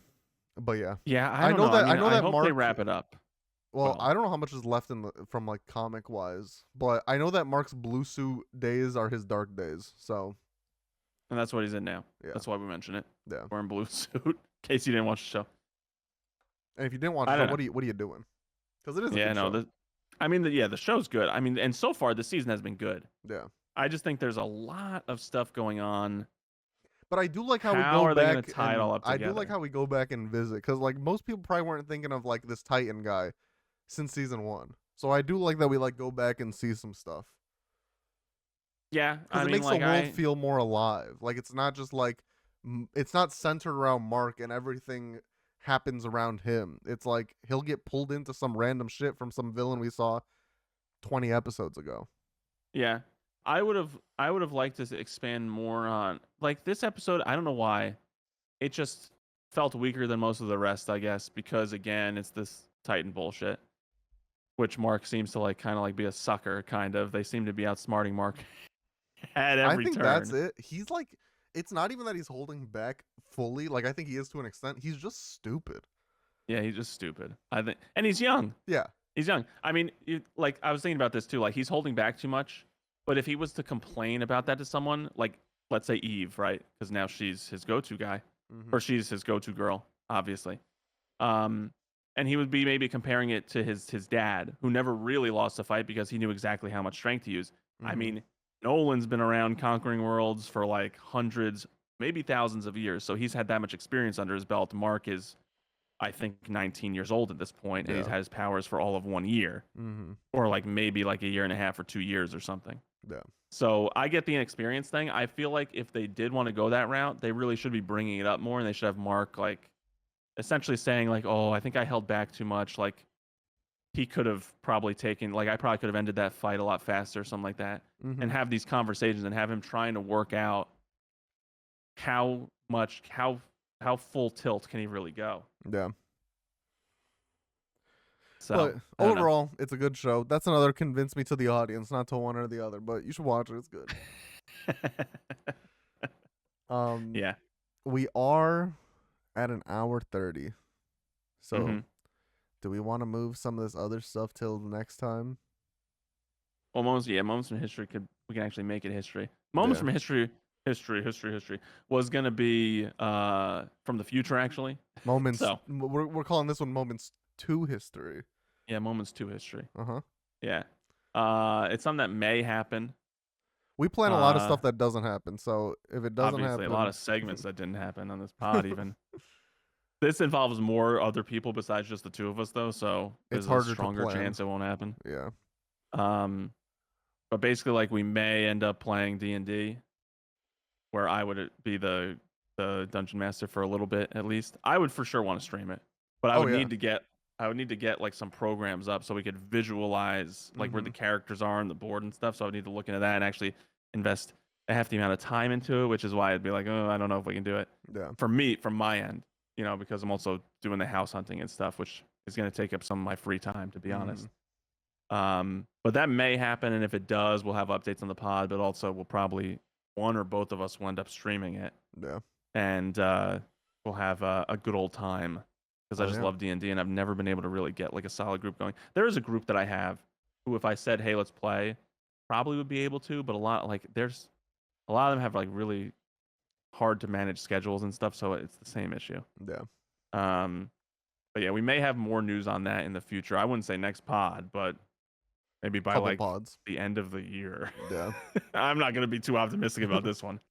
But yeah. Yeah, I know that. I know that Mark, they wrap it up. Well, I don't know how much is left from like comic wise, but I know that Mark's blue suit days are his dark days. So. And that's what he's in now. Yeah. That's why we mention it. Yeah. Wearing blue suit. In case you didn't watch the show. And if you didn't watch the show, what are you doing? Because it is. Yeah, no. The show's good. I mean, and so far the season has been good. Yeah. I just think there's a lot of stuff going on. But I do like how we go back. Tie it all up together? I do like how we go back and visit because like most people probably weren't thinking of like this Titan guy since season 1. So I do like that we like go back and see some stuff. Yeah, because it makes the world feel more alive. Like it's not just like it's not centered around Mark and everything happens around him. It's like he'll get pulled into some random shit from some villain we saw 20 episodes ago. Yeah. I would have liked to expand more on like this episode. I don't know why it just felt weaker than most of the rest, I guess, because again, it's this Titan bullshit, which Mark seems to like kind of like be a sucker kind of. They seem to be outsmarting Mark at every turn. That's it. He's like, it's not even that he's holding back fully. Like I think he is to an extent. He's just stupid. Yeah, he's just stupid. I think, and he's young. Yeah, he's young. I mean, like I was thinking about this too. Like he's holding back too much. But if he was to complain about that to someone, like let's say Eve, right? Because now she's his go-to guy, or she's his go-to girl, obviously. And he would be maybe comparing it to his dad, who never really lost a fight because he knew exactly how much strength to use. I mean, Nolan's been around conquering worlds for like hundreds, maybe thousands of years, so he's had that much experience under his belt. Mark is, I think, 19 years old at this point, and he's had his powers for all of 1 year, or like maybe like a year and a half or 2 years or something. Yeah. So I get the inexperience thing. I feel like if they did want to go that route, they really should be bringing it up more, and they should have Mark like essentially saying like, "Oh, I think I held back too much." Like he could have probably taken I probably could have ended that fight a lot faster, or something like that, and have these conversations and have him trying to work out how full tilt can he really go. Yeah. So, but overall, it's a good show. That's another convince me to the audience, not to one or the other, but you should watch it. It's good. Yeah. We are at an hour 30. So do we want to move some of this other stuff till the next time? Well, moments from history we can actually make it history. Moments from history was gonna be from the future actually. Moments. So we're calling this one moments to history. Yeah, moments to history. Yeah. It's something that may happen. We plan a lot of stuff that doesn't happen. So if it doesn't happen, a lot of segments that didn't happen on this pod even. This involves more other people besides just the two of us though, so it's there's a stronger chance it won't happen. Yeah. But basically like we may end up playing D&D where I would be the dungeon master for a little bit at least. I would for sure want to stream it. But I would need to get like some programs up so we could visualize like where the characters are on the board and stuff. So I would need to look into that and actually invest a hefty amount of time into it, which is why I'd be like, oh, I don't know if we can do it. Yeah. For me, from my end, because I'm also doing the house hunting and stuff, which is going to take up some of my free time, to be honest. But that may happen, and if it does, we'll have updates on the pod, but also we'll probably one or both of us will end up streaming it. Yeah. And we'll have a good old time. Because I just love D&D, and I've never been able to really get like a solid group going. There is a group that I have who, if I said, "Hey, let's play," probably would be able to. But a lot like there's a lot of them have like really hard to manage schedules and stuff, so it's the same issue. Yeah. But yeah, we may have more news on that in the future. I wouldn't say next pod, but maybe by Couple like pods. the end of the year. Yeah. I'm not gonna be too optimistic about this one.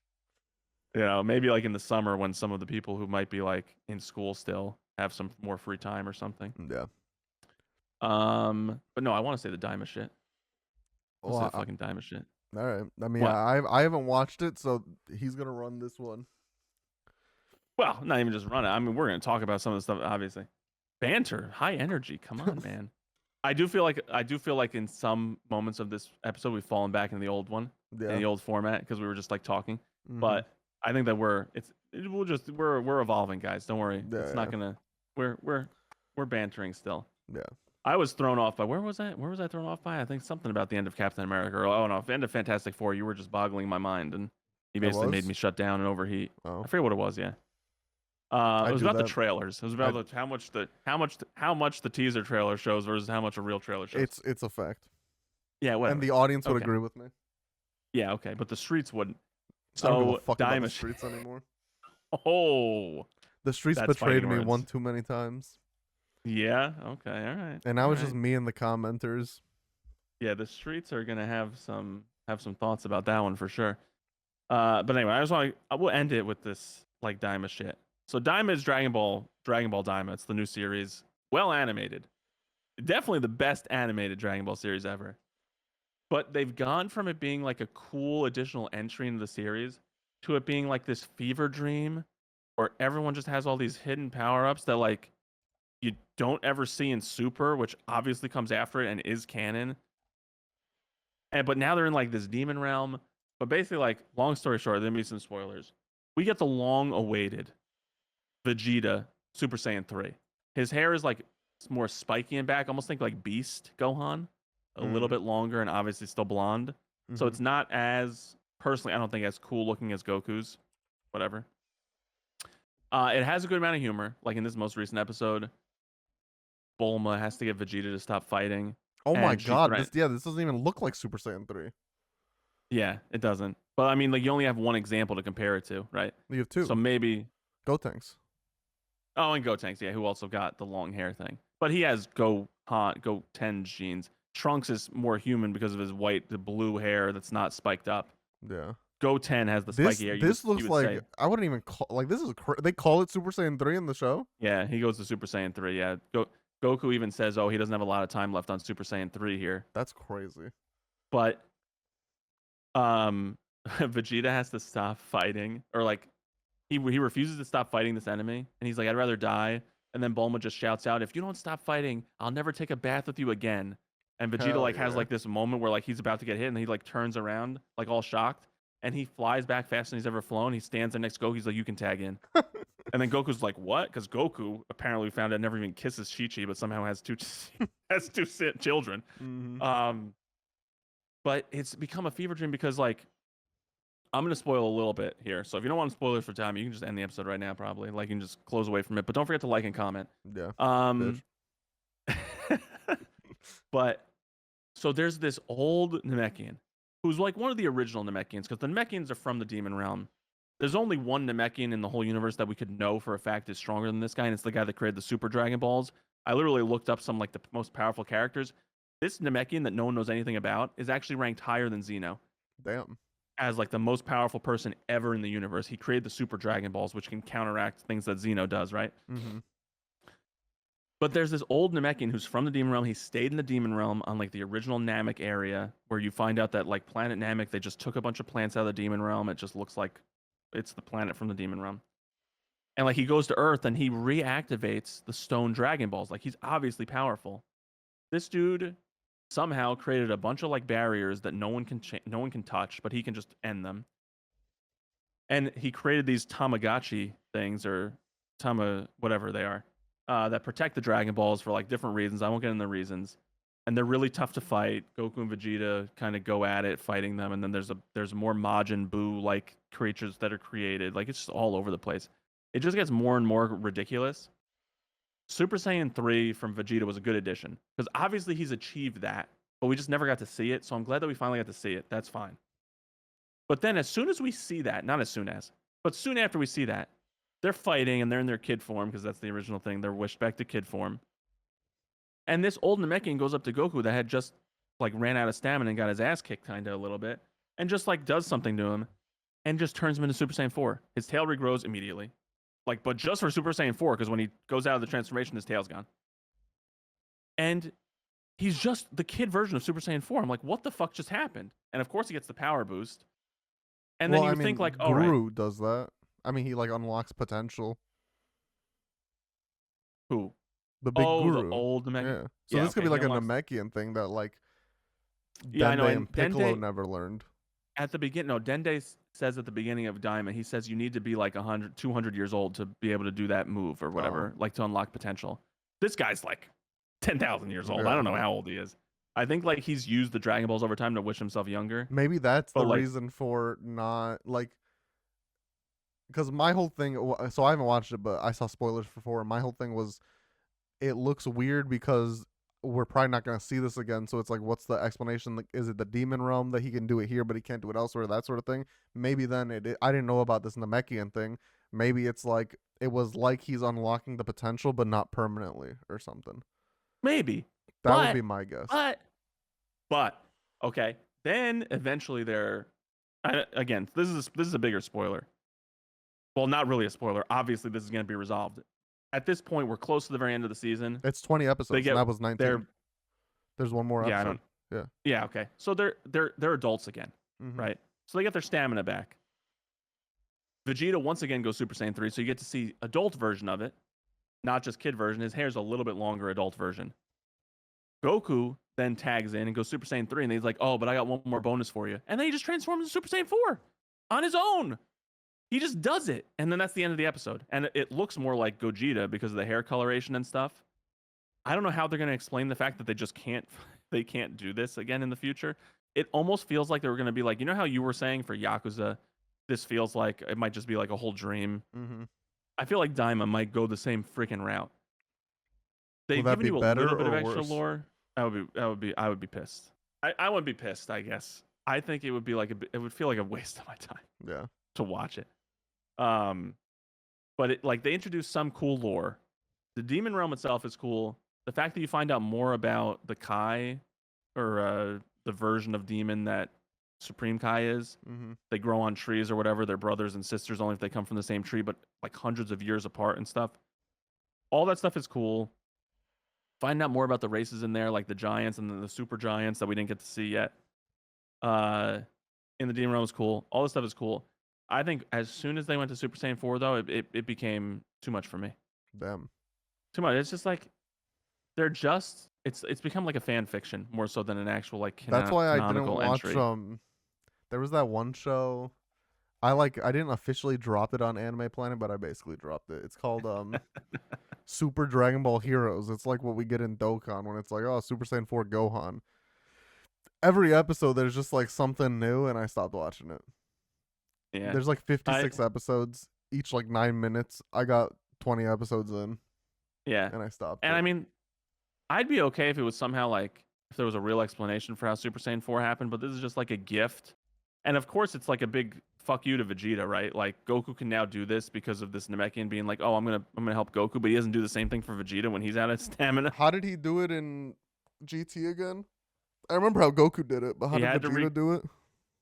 You know, maybe like in the summer when some of the people who might be like in school still have some more free time or something. Yeah. But no, I want to say the Daima shit. Let's say Well, the fucking Daima shit. all right. I mean, What? I haven't watched it, so he's gonna run this one. Well, not even just run it. I mean, we're gonna talk about some of the stuff, obviously. Banter, high energy. Come on, man. I do feel like in some moments of this episode we've fallen back into the old one, in the old format, because we were just like talking. Mm-hmm. But I think that we're evolving, guys. Don't worry. Yeah, it's not gonna. We're bantering still. Yeah. I was thrown off by where was I? Where was I thrown off by? I think something about the end of Captain America. Or oh no, the end of Fantastic Four. You were just boggling my mind, and he basically made me shut down and overheat. Oh. I forget what it was. Yeah. It was about the trailers. It was about how much the teaser trailer shows versus how much a real trailer shows. It's a fact. Yeah, whatever. And the audience would agree with me. Yeah, okay, but the streets wouldn't. So I don't give a fuck about the streets anymore. Oh, the streets betrayed me one too many times. Yeah. Okay. All right. And now it's just me and the commenters. Yeah, the streets are gonna have some thoughts about that one for sure. But anyway, I will end it with this like Daima shit. So Daima is Dragon Ball Daima. It's the new series, well animated, definitely the best animated Dragon Ball series ever. But they've gone from it being like a cool additional entry into the series to it being like this fever dream, where everyone just has all these hidden power ups that like you don't ever see in Super, which obviously comes after it and is canon. But now they're in like this demon realm. But basically, like, long story short, there may be some spoilers. We get the long-awaited Vegeta Super Saiyan 3. His hair is like more spiky and back. Almost think like Beast Gohan. A little bit longer and obviously still blonde. Mm-hmm. So it's not as, personally, I don't think as cool looking as Goku's. Whatever. It has a good amount of humor. Like in this most recent episode, Bulma has to get Vegeta to stop fighting. Oh my god, this doesn't even look like Super Saiyan 3. Yeah, it doesn't. But I mean, like, you only have one example to compare it to, right? You have two. So maybe Gotenks. Oh, and Gotenks, yeah, who also got the long hair thing. But he has Goten genes. Trunks is more human because of his the blue hair that's not spiked up. Yeah. Goten has the spiky hair. This looks like, I wouldn't even call, like, this is, they call it Super Saiyan 3 in the show? Yeah, he goes to Super Saiyan 3, yeah. Goku even says, oh, he doesn't have a lot of time left on Super Saiyan 3 here. That's crazy. But, Vegeta has to stop fighting, or like, he refuses to stop fighting this enemy, and he's like, I'd rather die. And then Bulma just shouts out, if you don't stop fighting, I'll never take a bath with you again. And Vegeta has like this moment where like he's about to get hit, and he like turns around like all shocked, and he flies back faster than he's ever flown. He stands there next to Goku. He's like, you can tag in. And then Goku's like, what? Because Goku apparently found out never even kisses Chi-Chi, but somehow has two children. Mm-hmm. But it's become a fever dream because like, I'm going to spoil a little bit here. So if you don't want spoilers for time, you can just end the episode right now, probably. Like, you can just close away from it. But don't forget to like and comment. Yeah. But, so there's this old Namekian who's like one of the original Namekians, because the Namekians are from the Demon Realm. There's only one Namekian in the whole universe that we could know for a fact is stronger than this guy, and it's the guy that created the Super Dragon Balls. I literally looked up some like the most powerful characters. This Namekian that no one knows anything about is actually ranked higher than Xeno. Damn. As like the most powerful person ever in the universe. He created the Super Dragon Balls, which can counteract things that Xeno does, right? Mm-hmm. But there's this old Namekian who's from the Demon Realm. He stayed in the Demon Realm on like the original Namek area, where you find out that like planet Namek, they just took a bunch of plants out of the Demon Realm. It just looks like it's the planet from the Demon Realm. And like he goes to Earth and he reactivates the Stone Dragon Balls. Like he's obviously powerful. This dude somehow created a bunch of like barriers that no one can touch, but he can just end them. And he created these Tamagotchi things, or whatever they are, that protect the Dragon Balls for like different reasons. I won't get into the reasons. And they're really tough to fight. Goku and Vegeta kind of go at it, fighting them. And then there's more Majin Buu like creatures that are created. Like, it's just all over the place. It just gets more and more ridiculous. Super Saiyan 3 from Vegeta was a good addition, because obviously he's achieved that, but we just never got to see it. So I'm glad that we finally got to see it. That's fine. But then as soon as we see that, not as soon as, but soon after we see that, they're fighting and they're in their kid form because that's the original thing. They're wished back to kid form. And this old Namekian goes up to Goku that had just like ran out of stamina and got his ass kicked kind of a little bit and just like does something to him and just turns him into Super Saiyan 4. His tail regrows immediately. Like, but just for Super Saiyan 4, because when he goes out of the transformation, his tail's gone. And he's just the kid version of Super Saiyan 4. I'm like, what the fuck just happened? And of course he gets the power boost. And then you think like, oh, Guru does that. I mean, he like unlocks potential. Who? The big Guru. The old Namekian. Yeah. So this could be like a Namekian thing that like I know, and Piccolo never learned. At the beginning, no, Dende says at the beginning of Daima, he says you need to be like 100, 200 years old to be able to do that move or whatever, like to unlock potential. This guy's like 10,000 years old. I don't know how old he is. I think like he's used the Dragon Balls over time to wish himself younger. Maybe that's the reason for not like, because my whole thing, so I haven't watched it, but I saw spoilers for 4. And my whole thing was, it looks weird because we're probably not going to see this again. So it's like, what's the explanation? Like, is it the demon realm that he can do it here, but he can't do it elsewhere? That sort of thing. Maybe then I didn't know about this Namekian thing. Maybe it's like, it was like he's unlocking the potential, but not permanently or something. Maybe. That would be my guess. But okay. Then eventually again, this is a bigger spoiler. Well, not really a spoiler. Obviously, this is going to be resolved. At this point, we're close to the very end of the season. It's 20 episodes. And that was 19. There's one more episode. Yeah. Okay. So they're adults again, right? So they get their stamina back. Vegeta once again goes Super Saiyan 3, so you get to see adult version of it, not just kid version. His hair's a little bit longer adult version. Goku then tags in and goes Super Saiyan 3, and he's like, oh, but I got one more bonus for you. And then he just transforms into Super Saiyan 4 on his own. He just does it. And then that's the end of the episode. And it looks more like Gogeta because of the hair coloration and stuff. I don't know how they're going to explain the fact that they can't do this again in the future. It almost feels like they were going to be like, you know how you were saying for Yakuza, this feels like it might just be like a whole dream. I feel like Daima might go the same freaking route. They've given you a little bit of extra lore. I would be pissed. I wouldn't be pissed, I guess. I think it would be like it would feel like a waste of my time. Yeah. To watch it. But they introduced some cool lore. The demon realm itself is cool. The fact that you find out more about the Kai, or the version of demon that Supreme Kai is. They grow on trees or whatever. They're brothers and sisters only if they come from the same tree, but like hundreds of years apart and stuff. All that stuff is cool. Find out more about the races in there, like the giants and the super giants that we didn't get to see yet. In the demon realm is cool. All this stuff is cool. I think as soon as they went to Super Saiyan 4, though, it became too much for me. Damn. Too much. It's just like it's become like a fan fiction more so than an actual like That's why I didn't watch entry. There was that one show I didn't officially drop it on Anime Planet, but I basically dropped it. It's called Super Dragon Ball Heroes. It's like what we get in Dokkan when it's like, oh, Super Saiyan 4 Gohan. Every episode there's just like something new, and I stopped watching it. Yeah. There's like 56 episodes, each like 9 minutes. I got 20 episodes in. Yeah. And I stopped. And I mean, I'd be okay if it was somehow like if there was a real explanation for how Super Saiyan 4 happened, but this is just like a gift. And of course it's like a big fuck you to Vegeta, right? Like Goku can now do this because of this Namekian being like, "Oh, I'm going to help Goku," but he doesn't do the same thing for Vegeta when he's out of stamina. How did he do it in GT again? I remember how Goku did it, but how did Vegeta do it?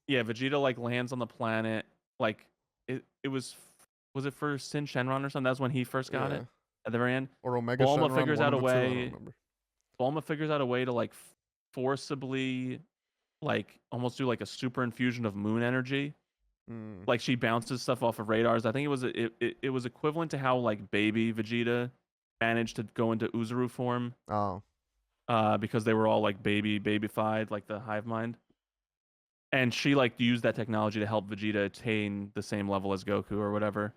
Yeah, Vegeta like lands on the planet. Like it was it for Sin Shenron or something? That was when he first got it at the very end. Or Omega Bulma Shenron, figures out a way. Bulma figures out a way to like forcibly, like almost do like a super infusion of moon energy. Like she bounces stuff off of radars. I think it was equivalent to how like baby Vegeta managed to go into Uzaru form. Oh. Because they were all like babyfied, like the hive mind. And she like used that technology to help Vegeta attain the same level as Goku or whatever.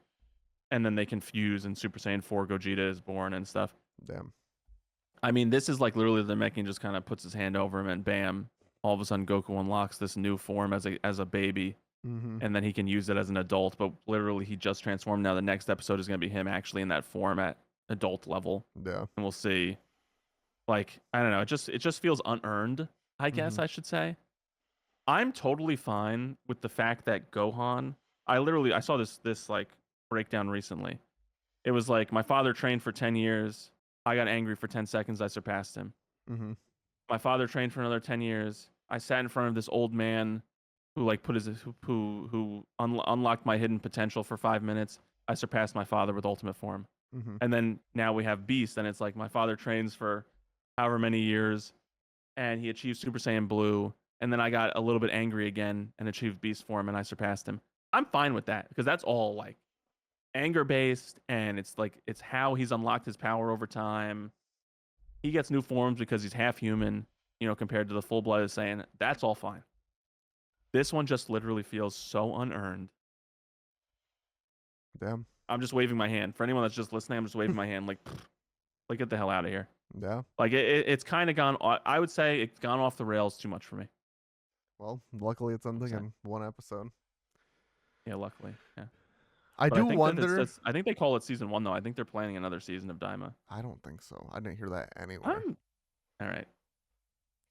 And then they can fuse and Super Saiyan 4 Gogeta is born and stuff. Damn. I mean, this is like literally the Namekian just kind of puts his hand over him and bam, all of a sudden Goku unlocks this new form as a baby. And then he can use it as an adult, but literally he just transformed. Now the next episode is going to be him actually in that form at adult level. Yeah. And we'll see. Like, I don't know, it just feels unearned, I guess I should say. I'm totally fine with the fact that Gohan. I saw this like breakdown recently. It was like my father trained for 10 years. I got angry for 10 seconds. I surpassed him. Mm-hmm. My father trained for another 10 years. I sat in front of this old man who like put his unlocked my hidden potential for 5 minutes. I surpassed my father with ultimate form. Mm-hmm. And then now we have Beast, and it's like my father trains for however many years, and he achieved Super Saiyan Blue, and then I got a little bit angry again and achieved Beast form, and I surpassed him. I'm fine with that because that's all like anger based, and it's how he's unlocked his power over time. He gets new forms because he's half human, compared to the full blooded Saiyan. That's all fine. This one just literally feels so unearned. Damn. I'm just waving my hand. For anyone that's just listening, I'm just waving my hand like get the hell out of here. Yeah. Like it's kind of gone. I would say it's gone off the rails too much for me. Well, luckily it's ending in one episode. Yeah, luckily. Yeah. I wonder. I think they call it season 1 though. I think they're planning another season of Daima. I don't think so. I didn't hear that anywhere. All right.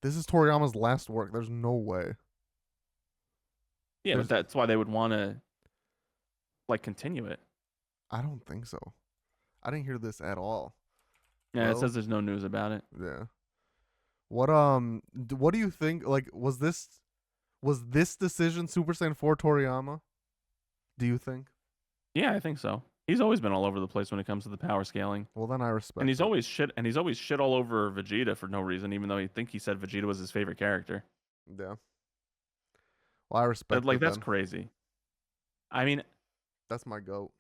This is Toriyama's last work. There's no way. Yeah, but that's why they would want to like continue it. I don't think so. I didn't hear this at all. Yeah, it says there's no news about it. Yeah. What do you think? Like, was this decision Super Saiyan 4 Toriyama? Do you think? Yeah, I think so. He's always been all over the place when it comes to the power scaling. Well, then I respect. And he's always shit. And he's always shit all over Vegeta for no reason, even though he said Vegeta was his favorite character. Yeah. Well, I respect. But that's crazy. I mean, that's my goat.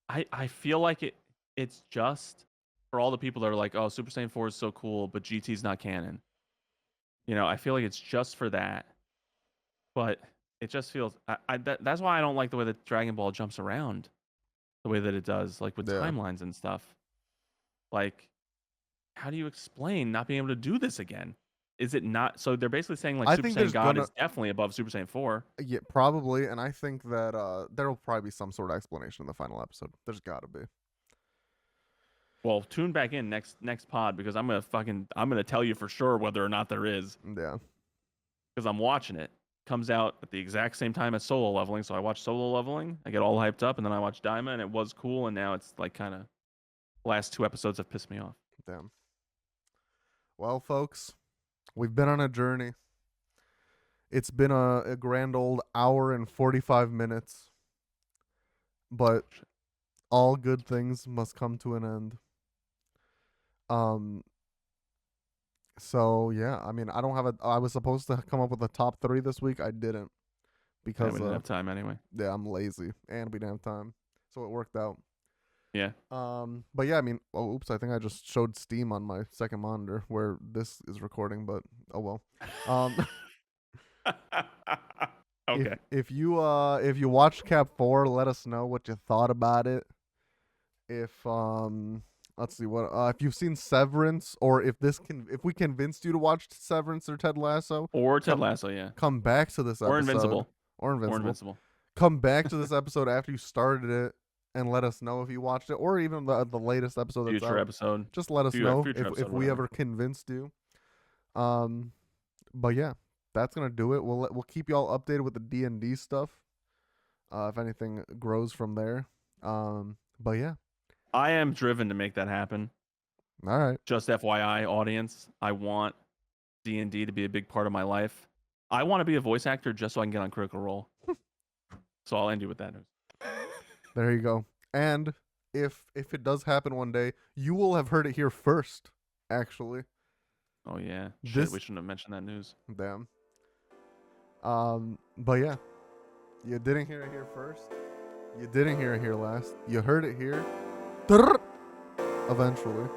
I feel like it's just for all the people that are like, oh, Super Saiyan 4 is so cool, but GT's not canon. I feel like it's just for that. But it just feels that's why I don't like the way that Dragon Ball jumps around the way that it does, like with timelines and stuff. Like, how do you explain not being able to do this again? Is it not? So they're basically saying like Super Saiyan God is definitely above Super Saiyan 4. Yeah, probably. And I think that there will probably be some sort of explanation in the final episode. There's got to be. Well, tune back in next pod because I'm gonna tell you for sure whether or not there is. Yeah. Because I'm watching it. Comes out at the exact same time as Solo Leveling, so I watch Solo Leveling. I get all hyped up, and then I watch Daima, and it was cool. And now it's like kind of last 2 episodes have pissed me off. Damn. Well, folks, we've been on a journey. It's been a grand old hour and 45 minutes, but all good things must come to an end. So yeah, I mean, I was supposed to come up with a top 3 this week. I didn't because we didn't have time anyway. Yeah, I'm lazy and we didn't have time, so it worked out. Yeah. But yeah, I mean, I think I just showed Steam on my second monitor where this is recording, but oh well. Okay. If you watched Cap 4, let us know what you thought about it. If let's see what if you've seen Severance, or if we convinced you to watch Severance or Ted Lasso, yeah, come back to this episode, or Invincible. Come back to this episode after you started it and let us know if you watched it, or even the latest episode that's future out. Episode. Just let us know if we ever convinced you. But yeah, that's gonna do it. We'll keep you all updated with the D&D stuff, if anything grows from there. But yeah, I am driven to make that happen. All right. Just FYI, audience, I want D&D to be a big part of my life. I want to be a voice actor just so I can get on Critical Role. So I'll end you with that news. There you go. And if it does happen one day, you will have heard it here first, actually. Oh yeah. Shit, we shouldn't have mentioned that news. Damn. But yeah. You didn't hear it here first. You didn't hear it here last. You heard it here. Eventually.